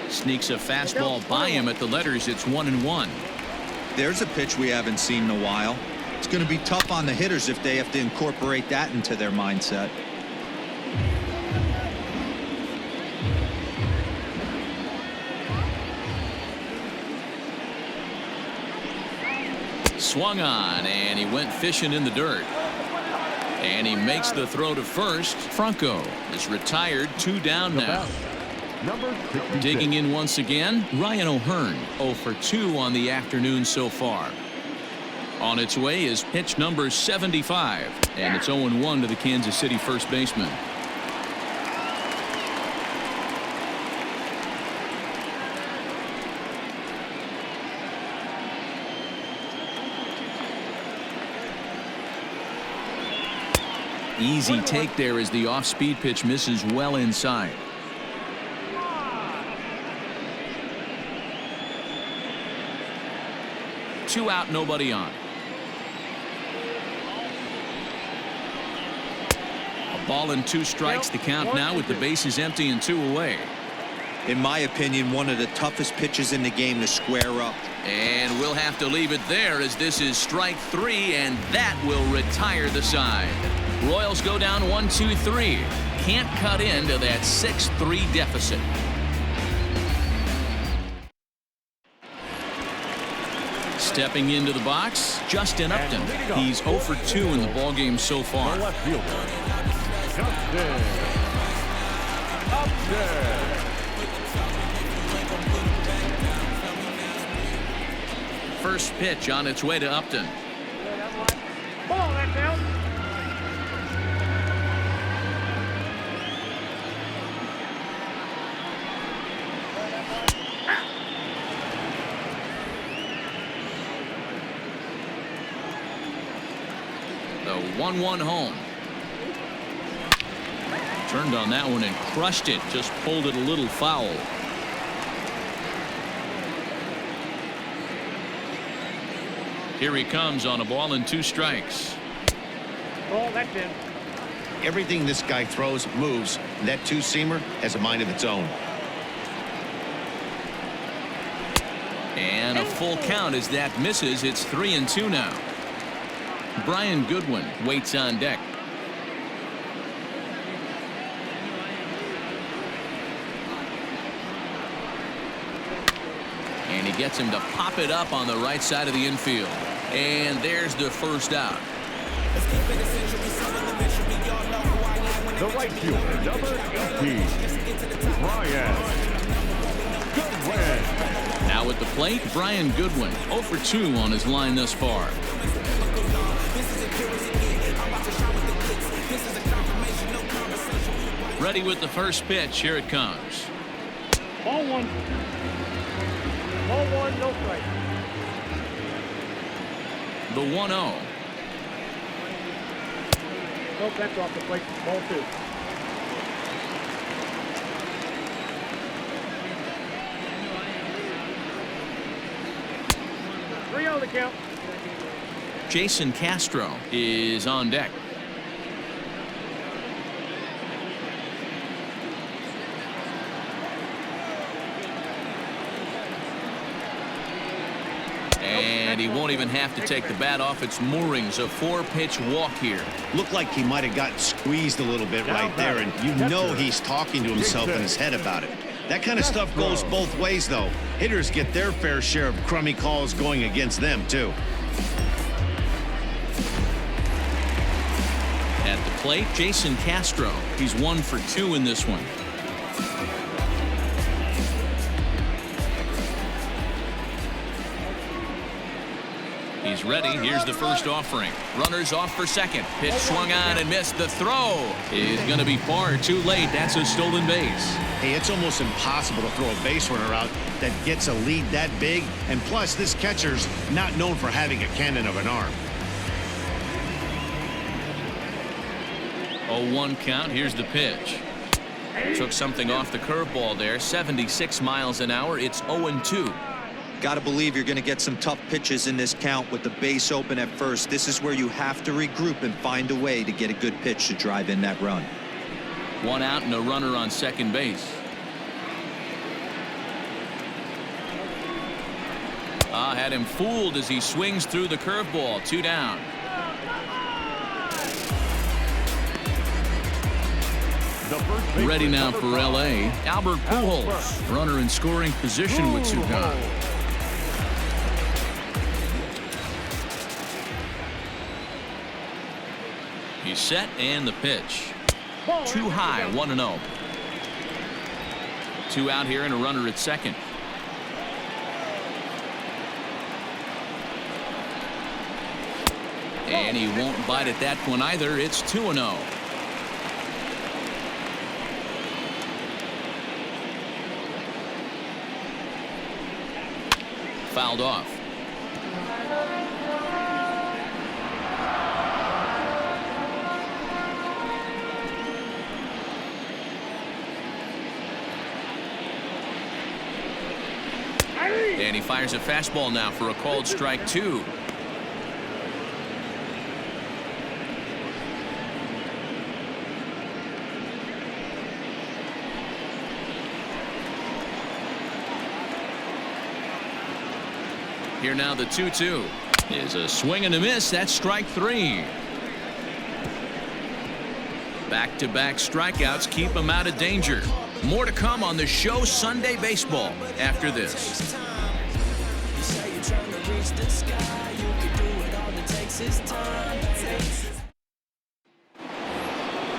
Sneaks a fastball by him at the letters. It's 1-1. There's a pitch we haven't seen in a while. It's going to be tough on the hitters if they have to incorporate that into their mindset. Swung on, and he went fishing in the dirt. And he makes the throw to first. Franco is retired, 2 down now. Number 66. Digging in once again, Ryan O'Hearn, 0 for 2 on the afternoon so far. On its way is pitch number 75, and it's 0-1 to the Kansas City first baseman. Easy take there as the off-speed pitch misses well inside. Two out, nobody on. A ball and 2 strikes, the count now with the bases empty and 2 away. In my opinion, one of the toughest pitches in the game to square up. And we'll have to leave it there as this is strike 3, and that will retire the side. Royals go down 1-2-3. Can't cut into that 6-3 deficit. Stepping into the box, Justin Upton. He's 0 for 2 in the ballgame so far. The left fielder, Justin Upton. First pitch on its way to Upton. Ball, that's out. The 1-1 home. Turned on that one and crushed it. Just pulled it a little foul. Here he comes on a ball and 2 strikes. Ball, that's in. Everything this guy throws moves. That 2-seamer has a mind of its own. And a full count as that misses. It's 3-2 now. Brian Goodwin waits on deck. And he gets him to pop it up on the right side of the infield. And there's the first out. The right fielder, number 18, Brian Goodwin. Now at the plate, Brian Goodwin, 0 for 2 on his line thus far. Ready with the first pitch. Here it comes. Ball 1. Ball 1, no strike. The 1-0. Nope, that's off the plate. Ball 2. On the count. Jason Castro is on deck. And he won't even have to take the bat off its moorings. A 4-pitch walk here. Looked like he might have gotten squeezed a little bit right there, and you know he's talking to himself in his head about it. That kind of stuff goes both ways, though. Hitters get their fair share of crummy calls going against them, too. At the plate, Jason Castro. He's 1 for 2 in this one. He's ready. Here's the first offering. Runners off for second. Pitch swung on and missed. The throw is going to be far too late. That's a stolen base. Hey, it's almost impossible to throw a base runner out that gets a lead that big. And plus, this catcher's not known for having a cannon of an arm. 0-1 count. Here's the pitch. Took something off the curveball there. 76 miles an hour. It's 0-2. Got to believe you're going to get some tough pitches in this count with the base open at first. This is where you have to regroup and find a way to get a good pitch to drive in that run. One out and a runner on second base. Had him fooled as he swings through the curveball. 2 down. Ready now for L.A. Albert Pujols, runner in scoring position with 2 gone. He's set and the pitch. Too high, 1-0. 2 out here and a runner at second. And he won't bite at that one either. It's 2-0. Fouled off. And he fires a fastball now for a called strike 2. Here now the 2-2 is a swing and a miss. That's strike 3. Back-to-back strikeouts keep him out of danger. More to come on the show Sunday Baseball after this.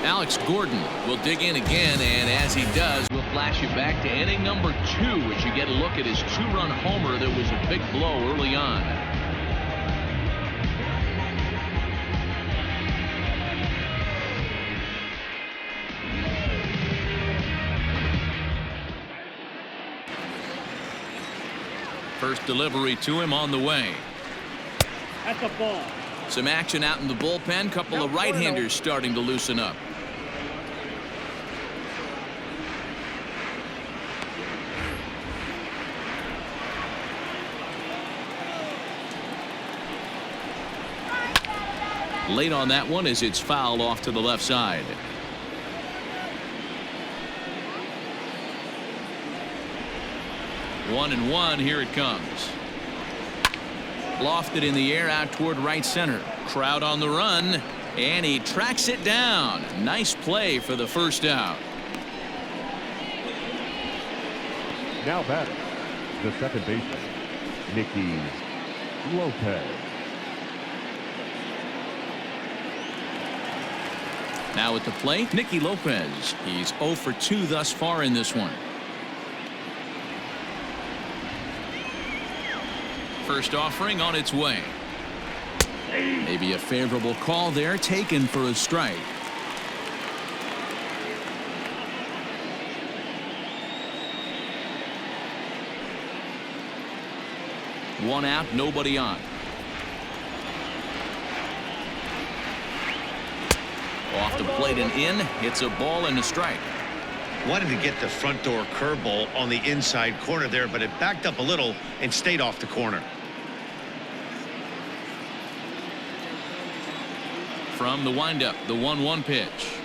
Alex Gordon will dig in again, and as he does, we'll flash you back to inning number 2 as you get a look at his 2-run homer that was a big blow early on. First delivery to him on the way. That's a ball. Some action out in the bullpen. Couple of right-handers starting to loosen up. Late on that one as it's fouled off to the left side. One and one. Here it comes. Lofted in the air out toward right center. Trout on the run, and he tracks it down. Nice play for the first out. Now batting, the second baseman, Nikki Lopez. Now at the plate, Nikki Lopez. He's 0 for 2 thus far in this one. First offering on its way. Maybe a favorable call there, taken for a strike. One out, nobody on. Off the plate and in. It's a ball and a strike. Wanted to get the front door curveball on the inside corner there, but it backed up a little and stayed off the corner. From the windup, the 1-1 pitch.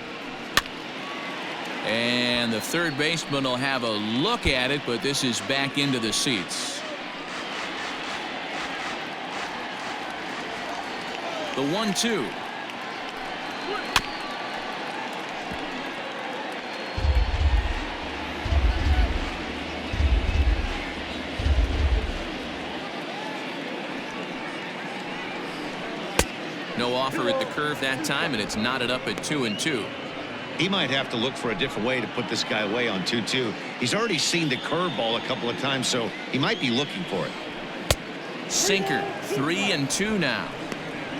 And the third baseman will have a look at it, but this is back into the seats. The 1-2. No offer at the curve that time, and it's knotted up at 2-2. He might have to look for a different way to put this guy away on 2-2. He's already seen the curveball a couple of times, so he might be looking for it. Sinker, 3-2 now.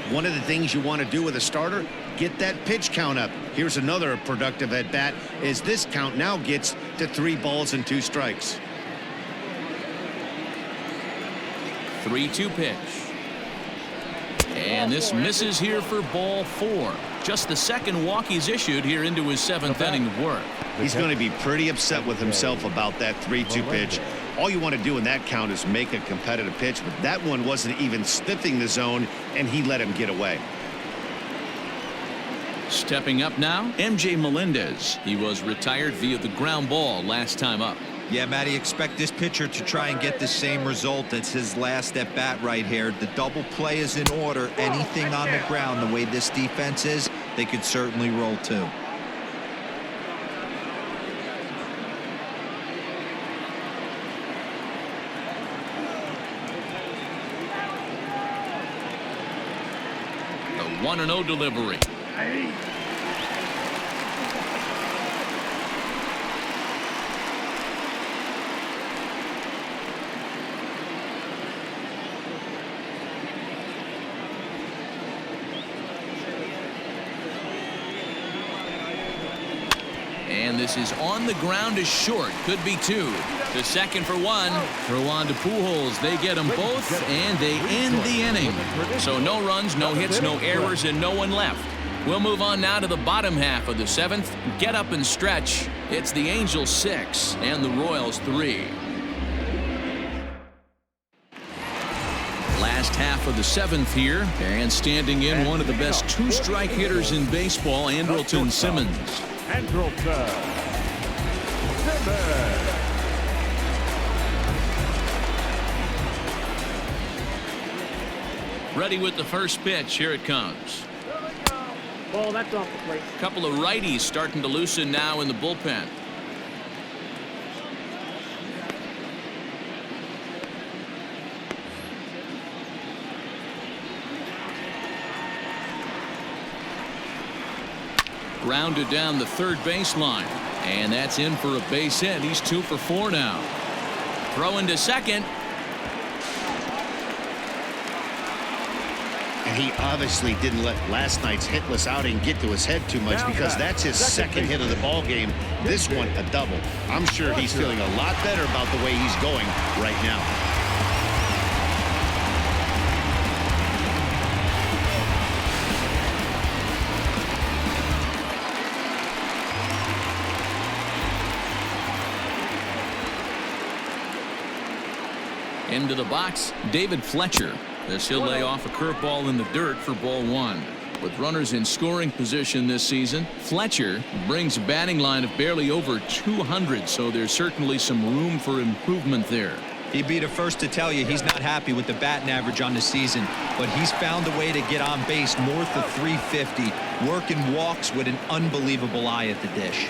One of the things you want to do with a starter, get that pitch count up. Here's another productive at bat as this count now gets to 3 balls and 2 strikes. 3-2 pitch. And this misses here for ball 4. Just the second walk he's issued here into his 7th inning of work. He's going to be pretty upset with himself about that 3-2 pitch. All you want to do in that count is make a competitive pitch, but that one wasn't even sniffing the zone, and he let him get away. Stepping up now, MJ Melendez. He was retired via the ground ball last time up. Yeah, Matty, expect this pitcher to try and get the same result as his last at bat right here. The double play is in order. Anything on the ground, the way this defense is, they could certainly roll too. The 1-0 delivery. And this is on the ground is short. Could be 2. To second for 1. Throw on to Pujols. They get them both, and they end the inning. So no runs, no hits, no errors, and no one left. We'll move on now to the bottom half of the 7th. Get up and stretch. It's the Angels 6 and the Royals 3. Last half of the 7th here, and standing in one of the best 2-strike hitters in baseball, Andrelton Simmons. Andrelton Simmons. Ready with the first pitch. Here it comes. Ball, that's off the plate. A couple of righties starting to loosen now in the bullpen. Grounded down the third baseline, and that's in for a base hit. He's 2 for 4 now. Throwing to second. And he obviously didn't let last night's hitless outing get to his head too much, because that's his second hit of the ball game. This one a double. I'm sure he's feeling a lot better about the way he's going right now. Into the box, David Fletcher. This he'll lay off a curveball in the dirt for ball 1. With runners in scoring position this season, Fletcher brings a batting line of barely over 200, so there's certainly some room for improvement there. He'd be the first to tell you he's not happy with the batting average on the season, but he's found a way to get on base north of 350, working walks with an unbelievable eye at the dish.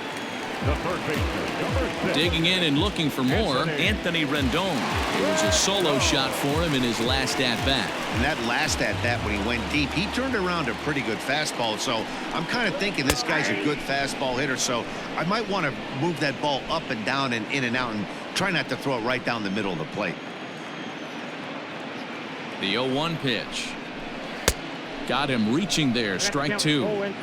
The third baseman, number 6. Digging in and looking for more, Anthony Rendon. It was a solo shot for him in his last at-bat. And that last at-bat, when he went deep, he turned around a pretty good fastball. So I'm kind of thinking this guy's a good fastball hitter. So I might want to move that ball up and down and in and out and try not to throw it right down the middle of the plate. The 0-1 pitch. Got him reaching there. Strike 2.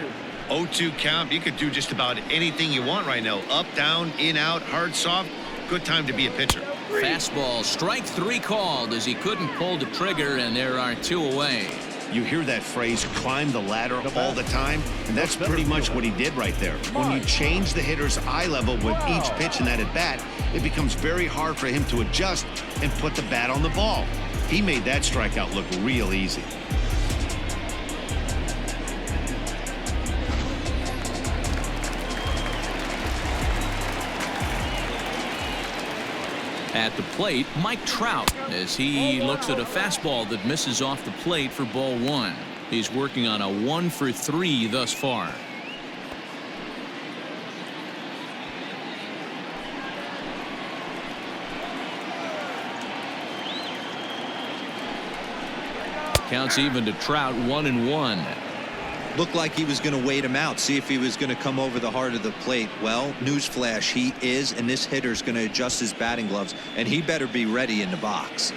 0-2 count. You could do just about anything you want right now. Up, down, in, out, hard, soft. Good time to be a pitcher. Fastball, strike 3 called as he couldn't pull the trigger, and there are 2 away. You hear that phrase, climb the ladder, all the time, and that's pretty much what he did right there. When you change the hitter's eye level with each pitch in that at bat, it becomes very hard for him to adjust and put the bat on the ball. He made that strikeout look real easy. At the plate, Mike Trout, as he looks at a fastball that misses off the plate for ball 1. He's working on a 1 for 3 thus far. Counts even to Trout, 1-1. Looked like he was going to wait him out, see if he was going to come over the heart of the plate. Well, newsflash, he is, and this hitter's going to adjust his batting gloves, and he better be ready in the box.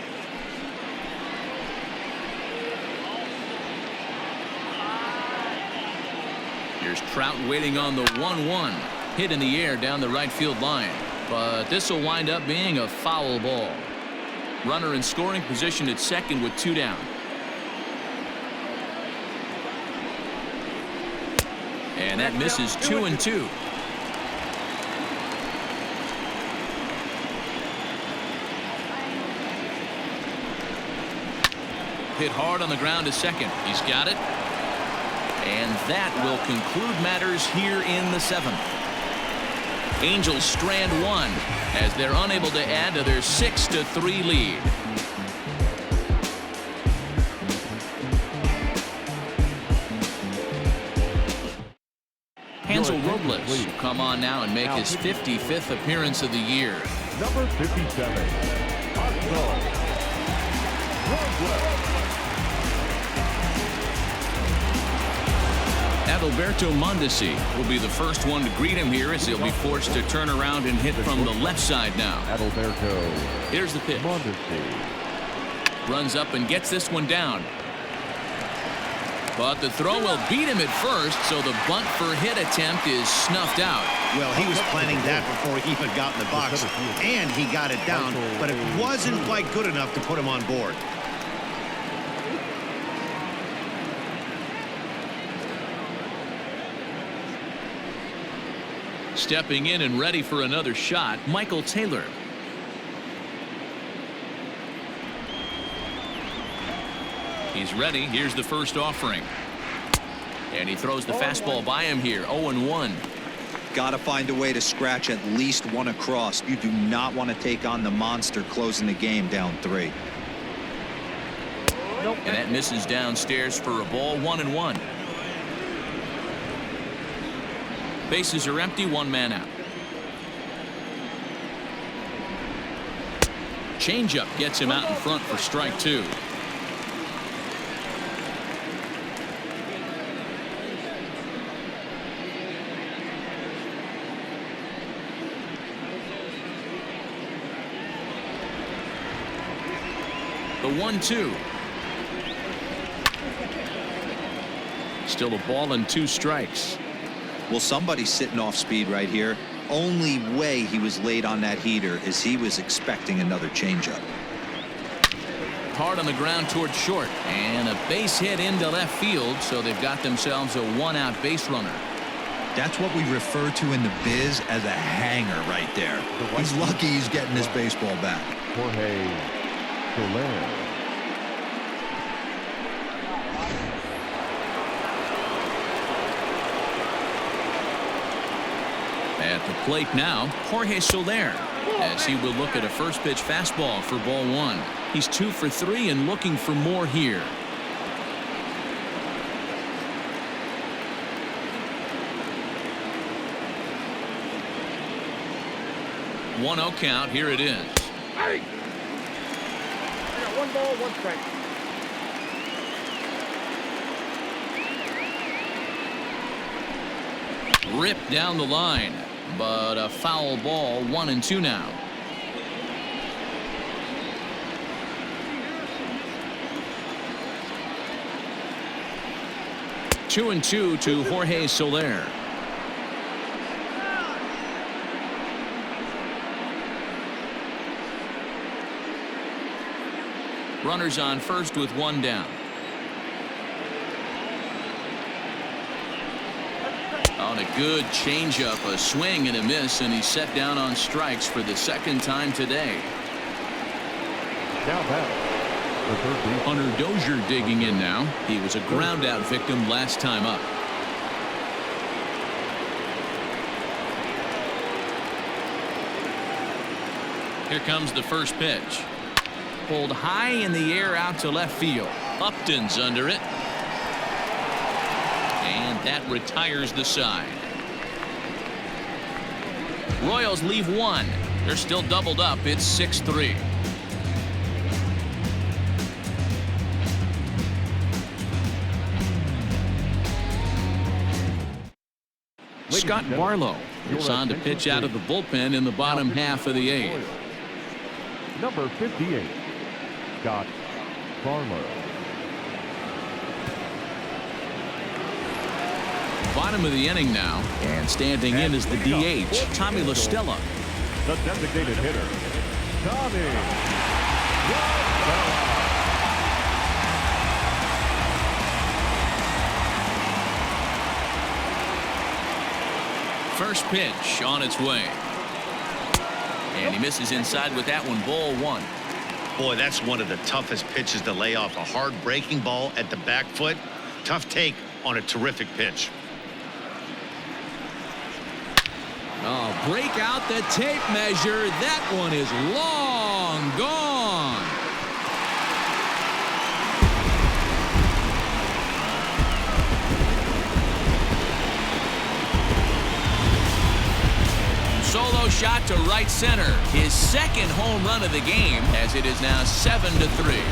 Here's Trout waiting on the 1-1. Hit in the air down the right field line, but this will wind up being a foul ball. Runner in scoring position at second with 2 down. And that misses 2-2. Hit hard on the ground to second. He's got it. And that will conclude matters here in the 7th. Angels strand one as they're unable to add to their 6-3 lead. Hansel Robles will come on now and make his 55th appearance of the year. Number 57, Hansel Robles. Adalberto Mondesi will be the first one to greet him here as he'll be forced to turn around and hit from the left side now. Adalberto. Here's the pitch. Mondesi. Runs up and gets this one down. But the throw will beat him at first, so the bunt for hit attempt is snuffed out. Well, he was planning that before he even got in the box, and he got it down, but it wasn't quite good enough to put him on board. Stepping in and ready for another shot, Michael Taylor. He's ready. Here's the first offering. And he throws the fastball by him here. 0-1. Got to find a way to scratch at least one across. You do not want to take on the monster closing the game down 3. And that misses downstairs for a ball. 1-1. Bases are empty. 1 man out. Changeup gets him out in front for strike 2. The 1-2. Still a ball and 2 strikes. Well, somebody's sitting off speed right here. Only way he was late on that heater is he was expecting another changeup. Hard on the ground towards short, and a base hit into left field, so they've got themselves a 1-out base runner. That's what we refer to in the biz as a hanger right there. He's lucky he's getting his baseball back. Jorge Soler. At the plate now, Jorge Soler, as he will look at a first pitch fastball for ball 1. He's 2 for 3 and looking for more here. 1-0 count. Here it is. Hey! I got 1 ball, 1 strike. Ripped down the line, but a foul ball. 1-2 now. Two and 2 to Jorge Soler. Runners on first with 1 down. On a good changeup, a swing and a miss, and he's set down on strikes for the 2nd time today. Now back, the third baseman. Hunter Dozier digging in now. He was a ground out victim last time up. Here comes the first pitch. Pulled high in the air out to left field. Upton's under it. And that retires the side. Royals leave 1. They're still doubled up. It's 6-3. Scott Barlow is on to pitch out of the bullpen in the bottom half of the 8th. Number 58, Scott Barlow. Bottom of the inning now, and standing in is the DH, Tommy La Stella. The designated hitter, Tommy La Stella. First pitch on its way. And he misses inside with that one. Ball 1. Boy, that's one of the toughest pitches to lay off. A hard breaking ball at the back foot. Tough take on a terrific pitch. Oh, break out the tape measure. That one is long gone. Solo shot to right center. His second home run of the game, as it is now 7-3.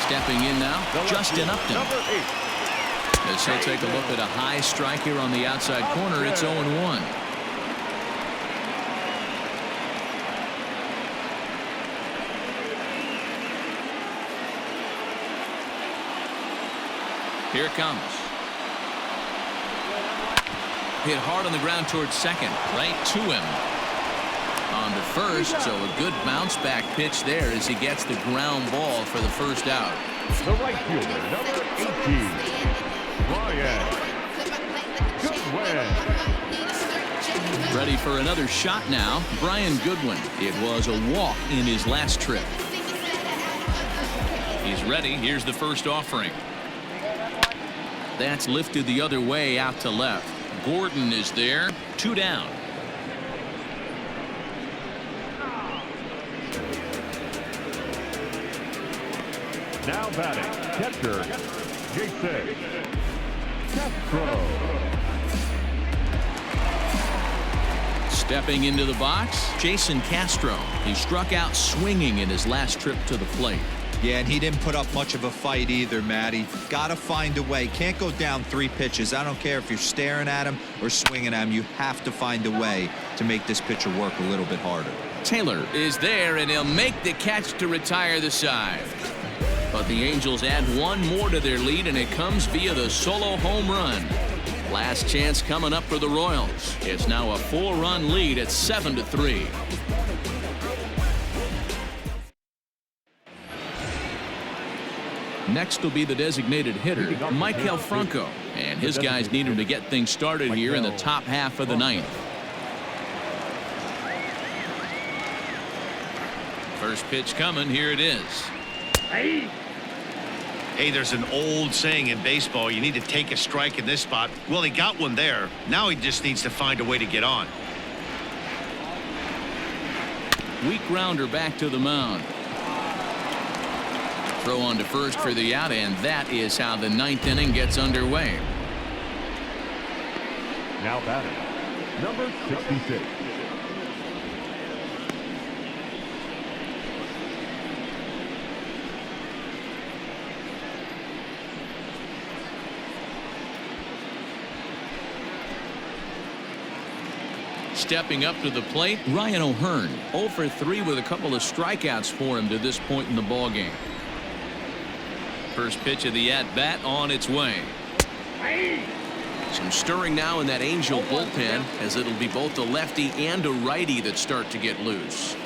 Stepping in now, Justin Upton. As he'll take a look at a high strike here on the outside corner. It's 0-1. Here it comes. Hit hard on the ground towards second, right to him. On to first, so a good bounce back pitch there as he gets the ground ball for the first out. The right fielder, number 18, Brian Goodwin. Ready for another shot now, Brian Goodwin. It was a walk in his last trip. He's ready. Here's the first offering. That's lifted the other way out to left. Gordon is there. 2 down. Now batting, catcher, Jason Castro. Stepping into the box, Jason Castro. He struck out swinging in his last trip to the plate. Yeah, and he didn't put up much of a fight either, Matty. Got to find a way. Can't go down 3 pitches. I don't care if you're staring at him or swinging at him. You have to find a way to make this pitcher work a little bit harder. Taylor is there, and he'll make the catch to retire the side. But the Angels add one more to their lead, and it comes via the solo home run. Last chance coming up for the Royals. It's now a 4-run lead at 7-3. Next will be the designated hitter, Maikel Franco. And his guys need him to get things started here in the top half of the 9th. First pitch coming. Here it is. Hey, there's an old saying in baseball, you need to take a strike in this spot. Well, he got one there. Now he just needs to find a way to get on. Weak grounder back to the mound. Throw on to first for the out, and that is how the 9th inning gets underway. Now batting, number 66. Stepping up to the plate, Ryan O'Hearn. 0 for 3 with a couple of strikeouts for him to this point in the ballgame. First pitch of the at-bat on its way. Some stirring now in that Angel bullpen, as it'll be both a lefty and a righty that start to get loose.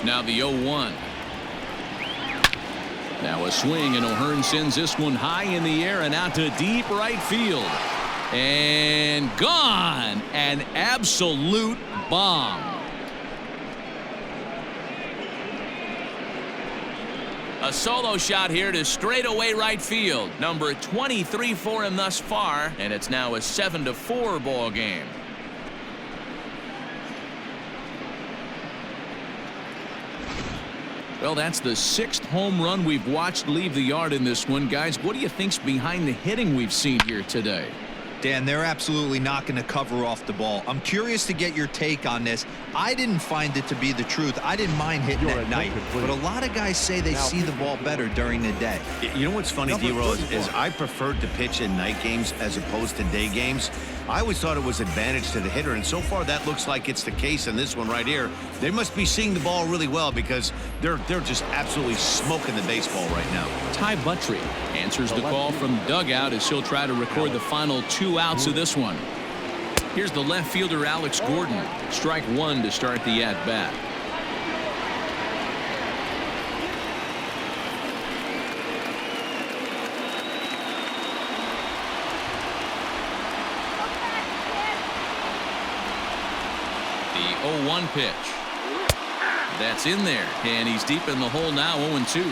Now the 0-1. Now a swing, and O'Hearn sends this one high in the air and out to deep right field. And gone. An absolute bomb. A solo shot here to straightaway right field. Number 23 for him thus far, and it's now a 7-4 ball game. Well, that's the 6th home run we've watched leave the yard in this one. Guys, what do you think's behind the hitting we've seen here today? Dan, they're absolutely not going to cover off the ball. I'm curious to get your take on this. I didn't find it to be the truth. I didn't mind hitting at night, but a lot of guys say they see the ball better during the day. You know what's funny, D-Roll, is I preferred to pitch in night games as opposed to day games I always thought it was advantage to the hitter, and so far that looks like it's the case in this one right here. They must be seeing the ball really well because they're just absolutely smoking the baseball right now. Ty Buttry answers the call from dugout as he'll try to record the final 2 outs of this one. Here's the left fielder, Alex Gordon. Strike 1 to start the at-bat. The 0-1 pitch. That's in there, and he's deep in the hole now, 0-2.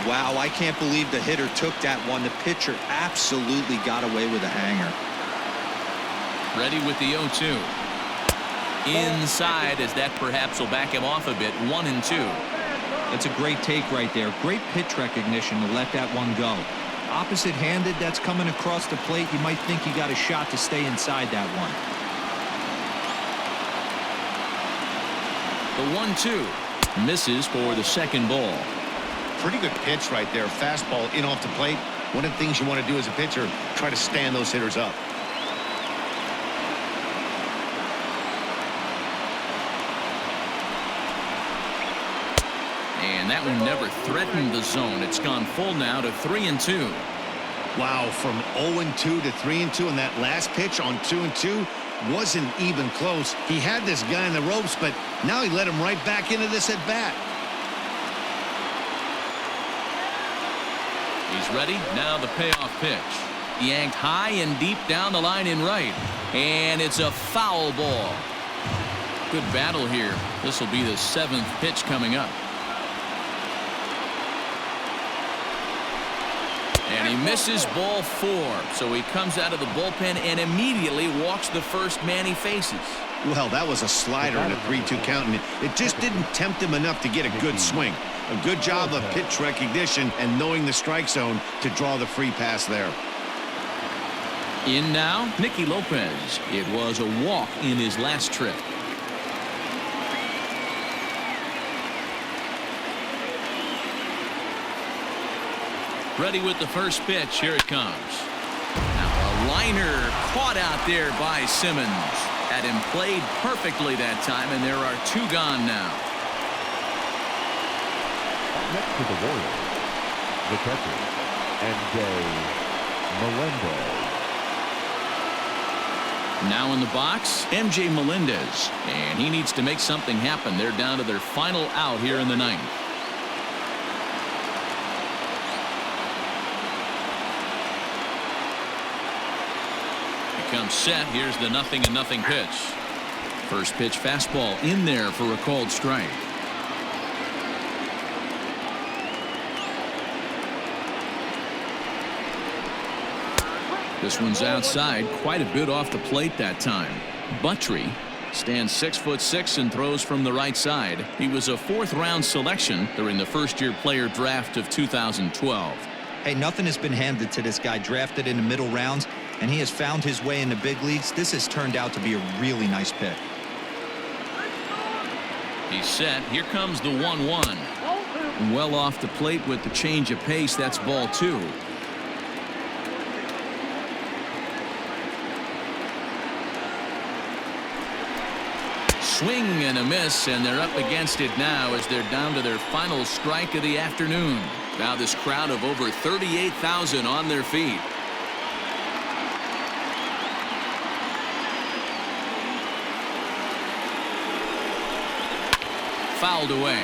Wow, I can't believe the hitter took that one. The pitcher absolutely got away with a hanger. Ready with the 0-2. Inside, as that perhaps will back him off a bit. 1-2. That's a great take right there. Great pitch recognition to let that one go. Opposite-handed, that's coming across the plate. You might think you got a shot to stay inside that one. The 1-2 misses for the second ball. Pretty good pitch right there. Fastball in off the plate. One of the things you want to do as a pitcher, try to stand those hitters up. And that one never threatened the zone. It's gone full now to 3-2. Wow, from 0-2 to 3-2, and that last pitch on 2-2 wasn't even close. He had this guy in the ropes, but now he let him right back into this at bat. He's ready. Now the payoff pitch. Yanked high and deep down the line in right. And it's a foul ball. Good battle here. This will be the 7th pitch coming up. And he misses ball 4. So he comes out of the bullpen and immediately walks the first man he faces. Well, that was a slider in a 3-2 count, and it just didn't tempt him enough to get a good swing. A good job of pitch recognition and knowing the strike zone to draw the free pass there. In now, Nikki Lopez. It was a walk in his last trip. Ready with the first pitch. Here it comes. Now a liner caught out there by Simmons. Had him played perfectly that time, and there are 2 gone now. Next to the Royals, the catcher, Melendez. Now in the box, MJ Melendez, and he needs to make something happen. They're down to their final out here in the 9th. Comes set. Here's the 0-0 pitch. First pitch fastball in there for a called strike. This one's outside, quite a bit off the plate that time. Buttry stands 6'6" and throws from the right side. He was a 4th-round selection during the first-year player draft of 2012. Hey, nothing has been handed to this guy. Drafted in the middle rounds, and he has found his way in the big leagues. This has turned out to be a really nice pick. He's set. Here comes the 1-1. Well off the plate with the change of pace. That's ball 2. Swing and a miss, and they're up against it now as they're down to their final strike of the afternoon. Now this crowd of over 38,000 on their feet. Fouled away.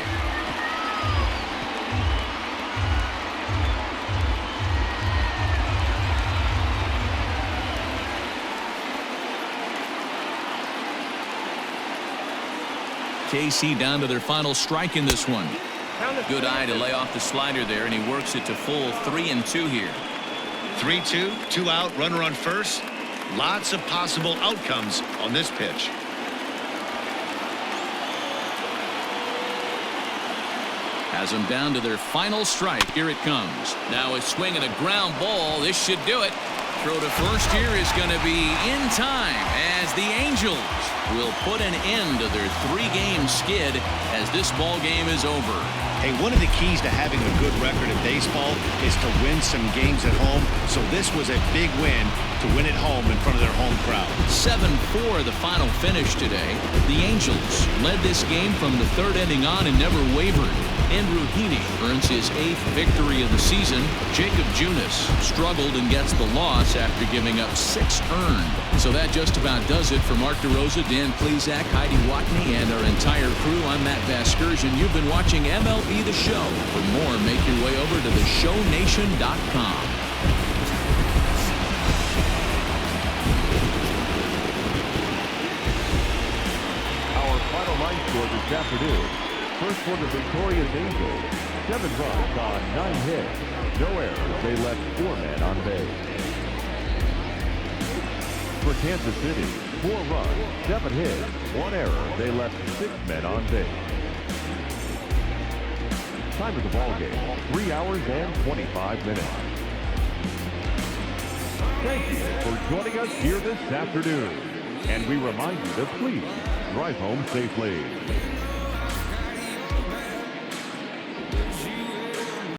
KC down to their final strike in this one. Good eye to lay off the slider there, and he works it to full 3-2 here. 3-2, 2 out, runner on first. Lots of possible outcomes on this pitch. Has them down to their final strike. Here it comes. Now a swing and a ground ball. This should do it. Throw to first here is going to be in time as the Angels will put an end to their 3-game skid as this ball game is over. Hey, one of the keys to having a good record in baseball is to win some games at home. So this was a big win to win at home in front of their home crowd. 7-4 the final finish today. The Angels led this game from the 3rd inning on and never wavered. Andrew Heaney earns his 8th victory of the season. Jacob Junis struggled and gets the loss after giving up 6 earned. So that just about does it for Mark DeRosa, Dan Plezak, Heidi Watney, and our entire crew. I'm Matt Vasgersian. You've been watching MLB The Show. For more, make your way over to theshownation.com. Our final line score this afternoon. First for the victorious Angels, 7 runs on 9 hits. No errors. They left 4 men on base. For Kansas City, 4 runs, 7 hits, 1 error. They left 6 men on base. Time of the ball game, 3 hours and 25 minutes. Thank you for joining us here this afternoon. And we remind you to please drive home safely.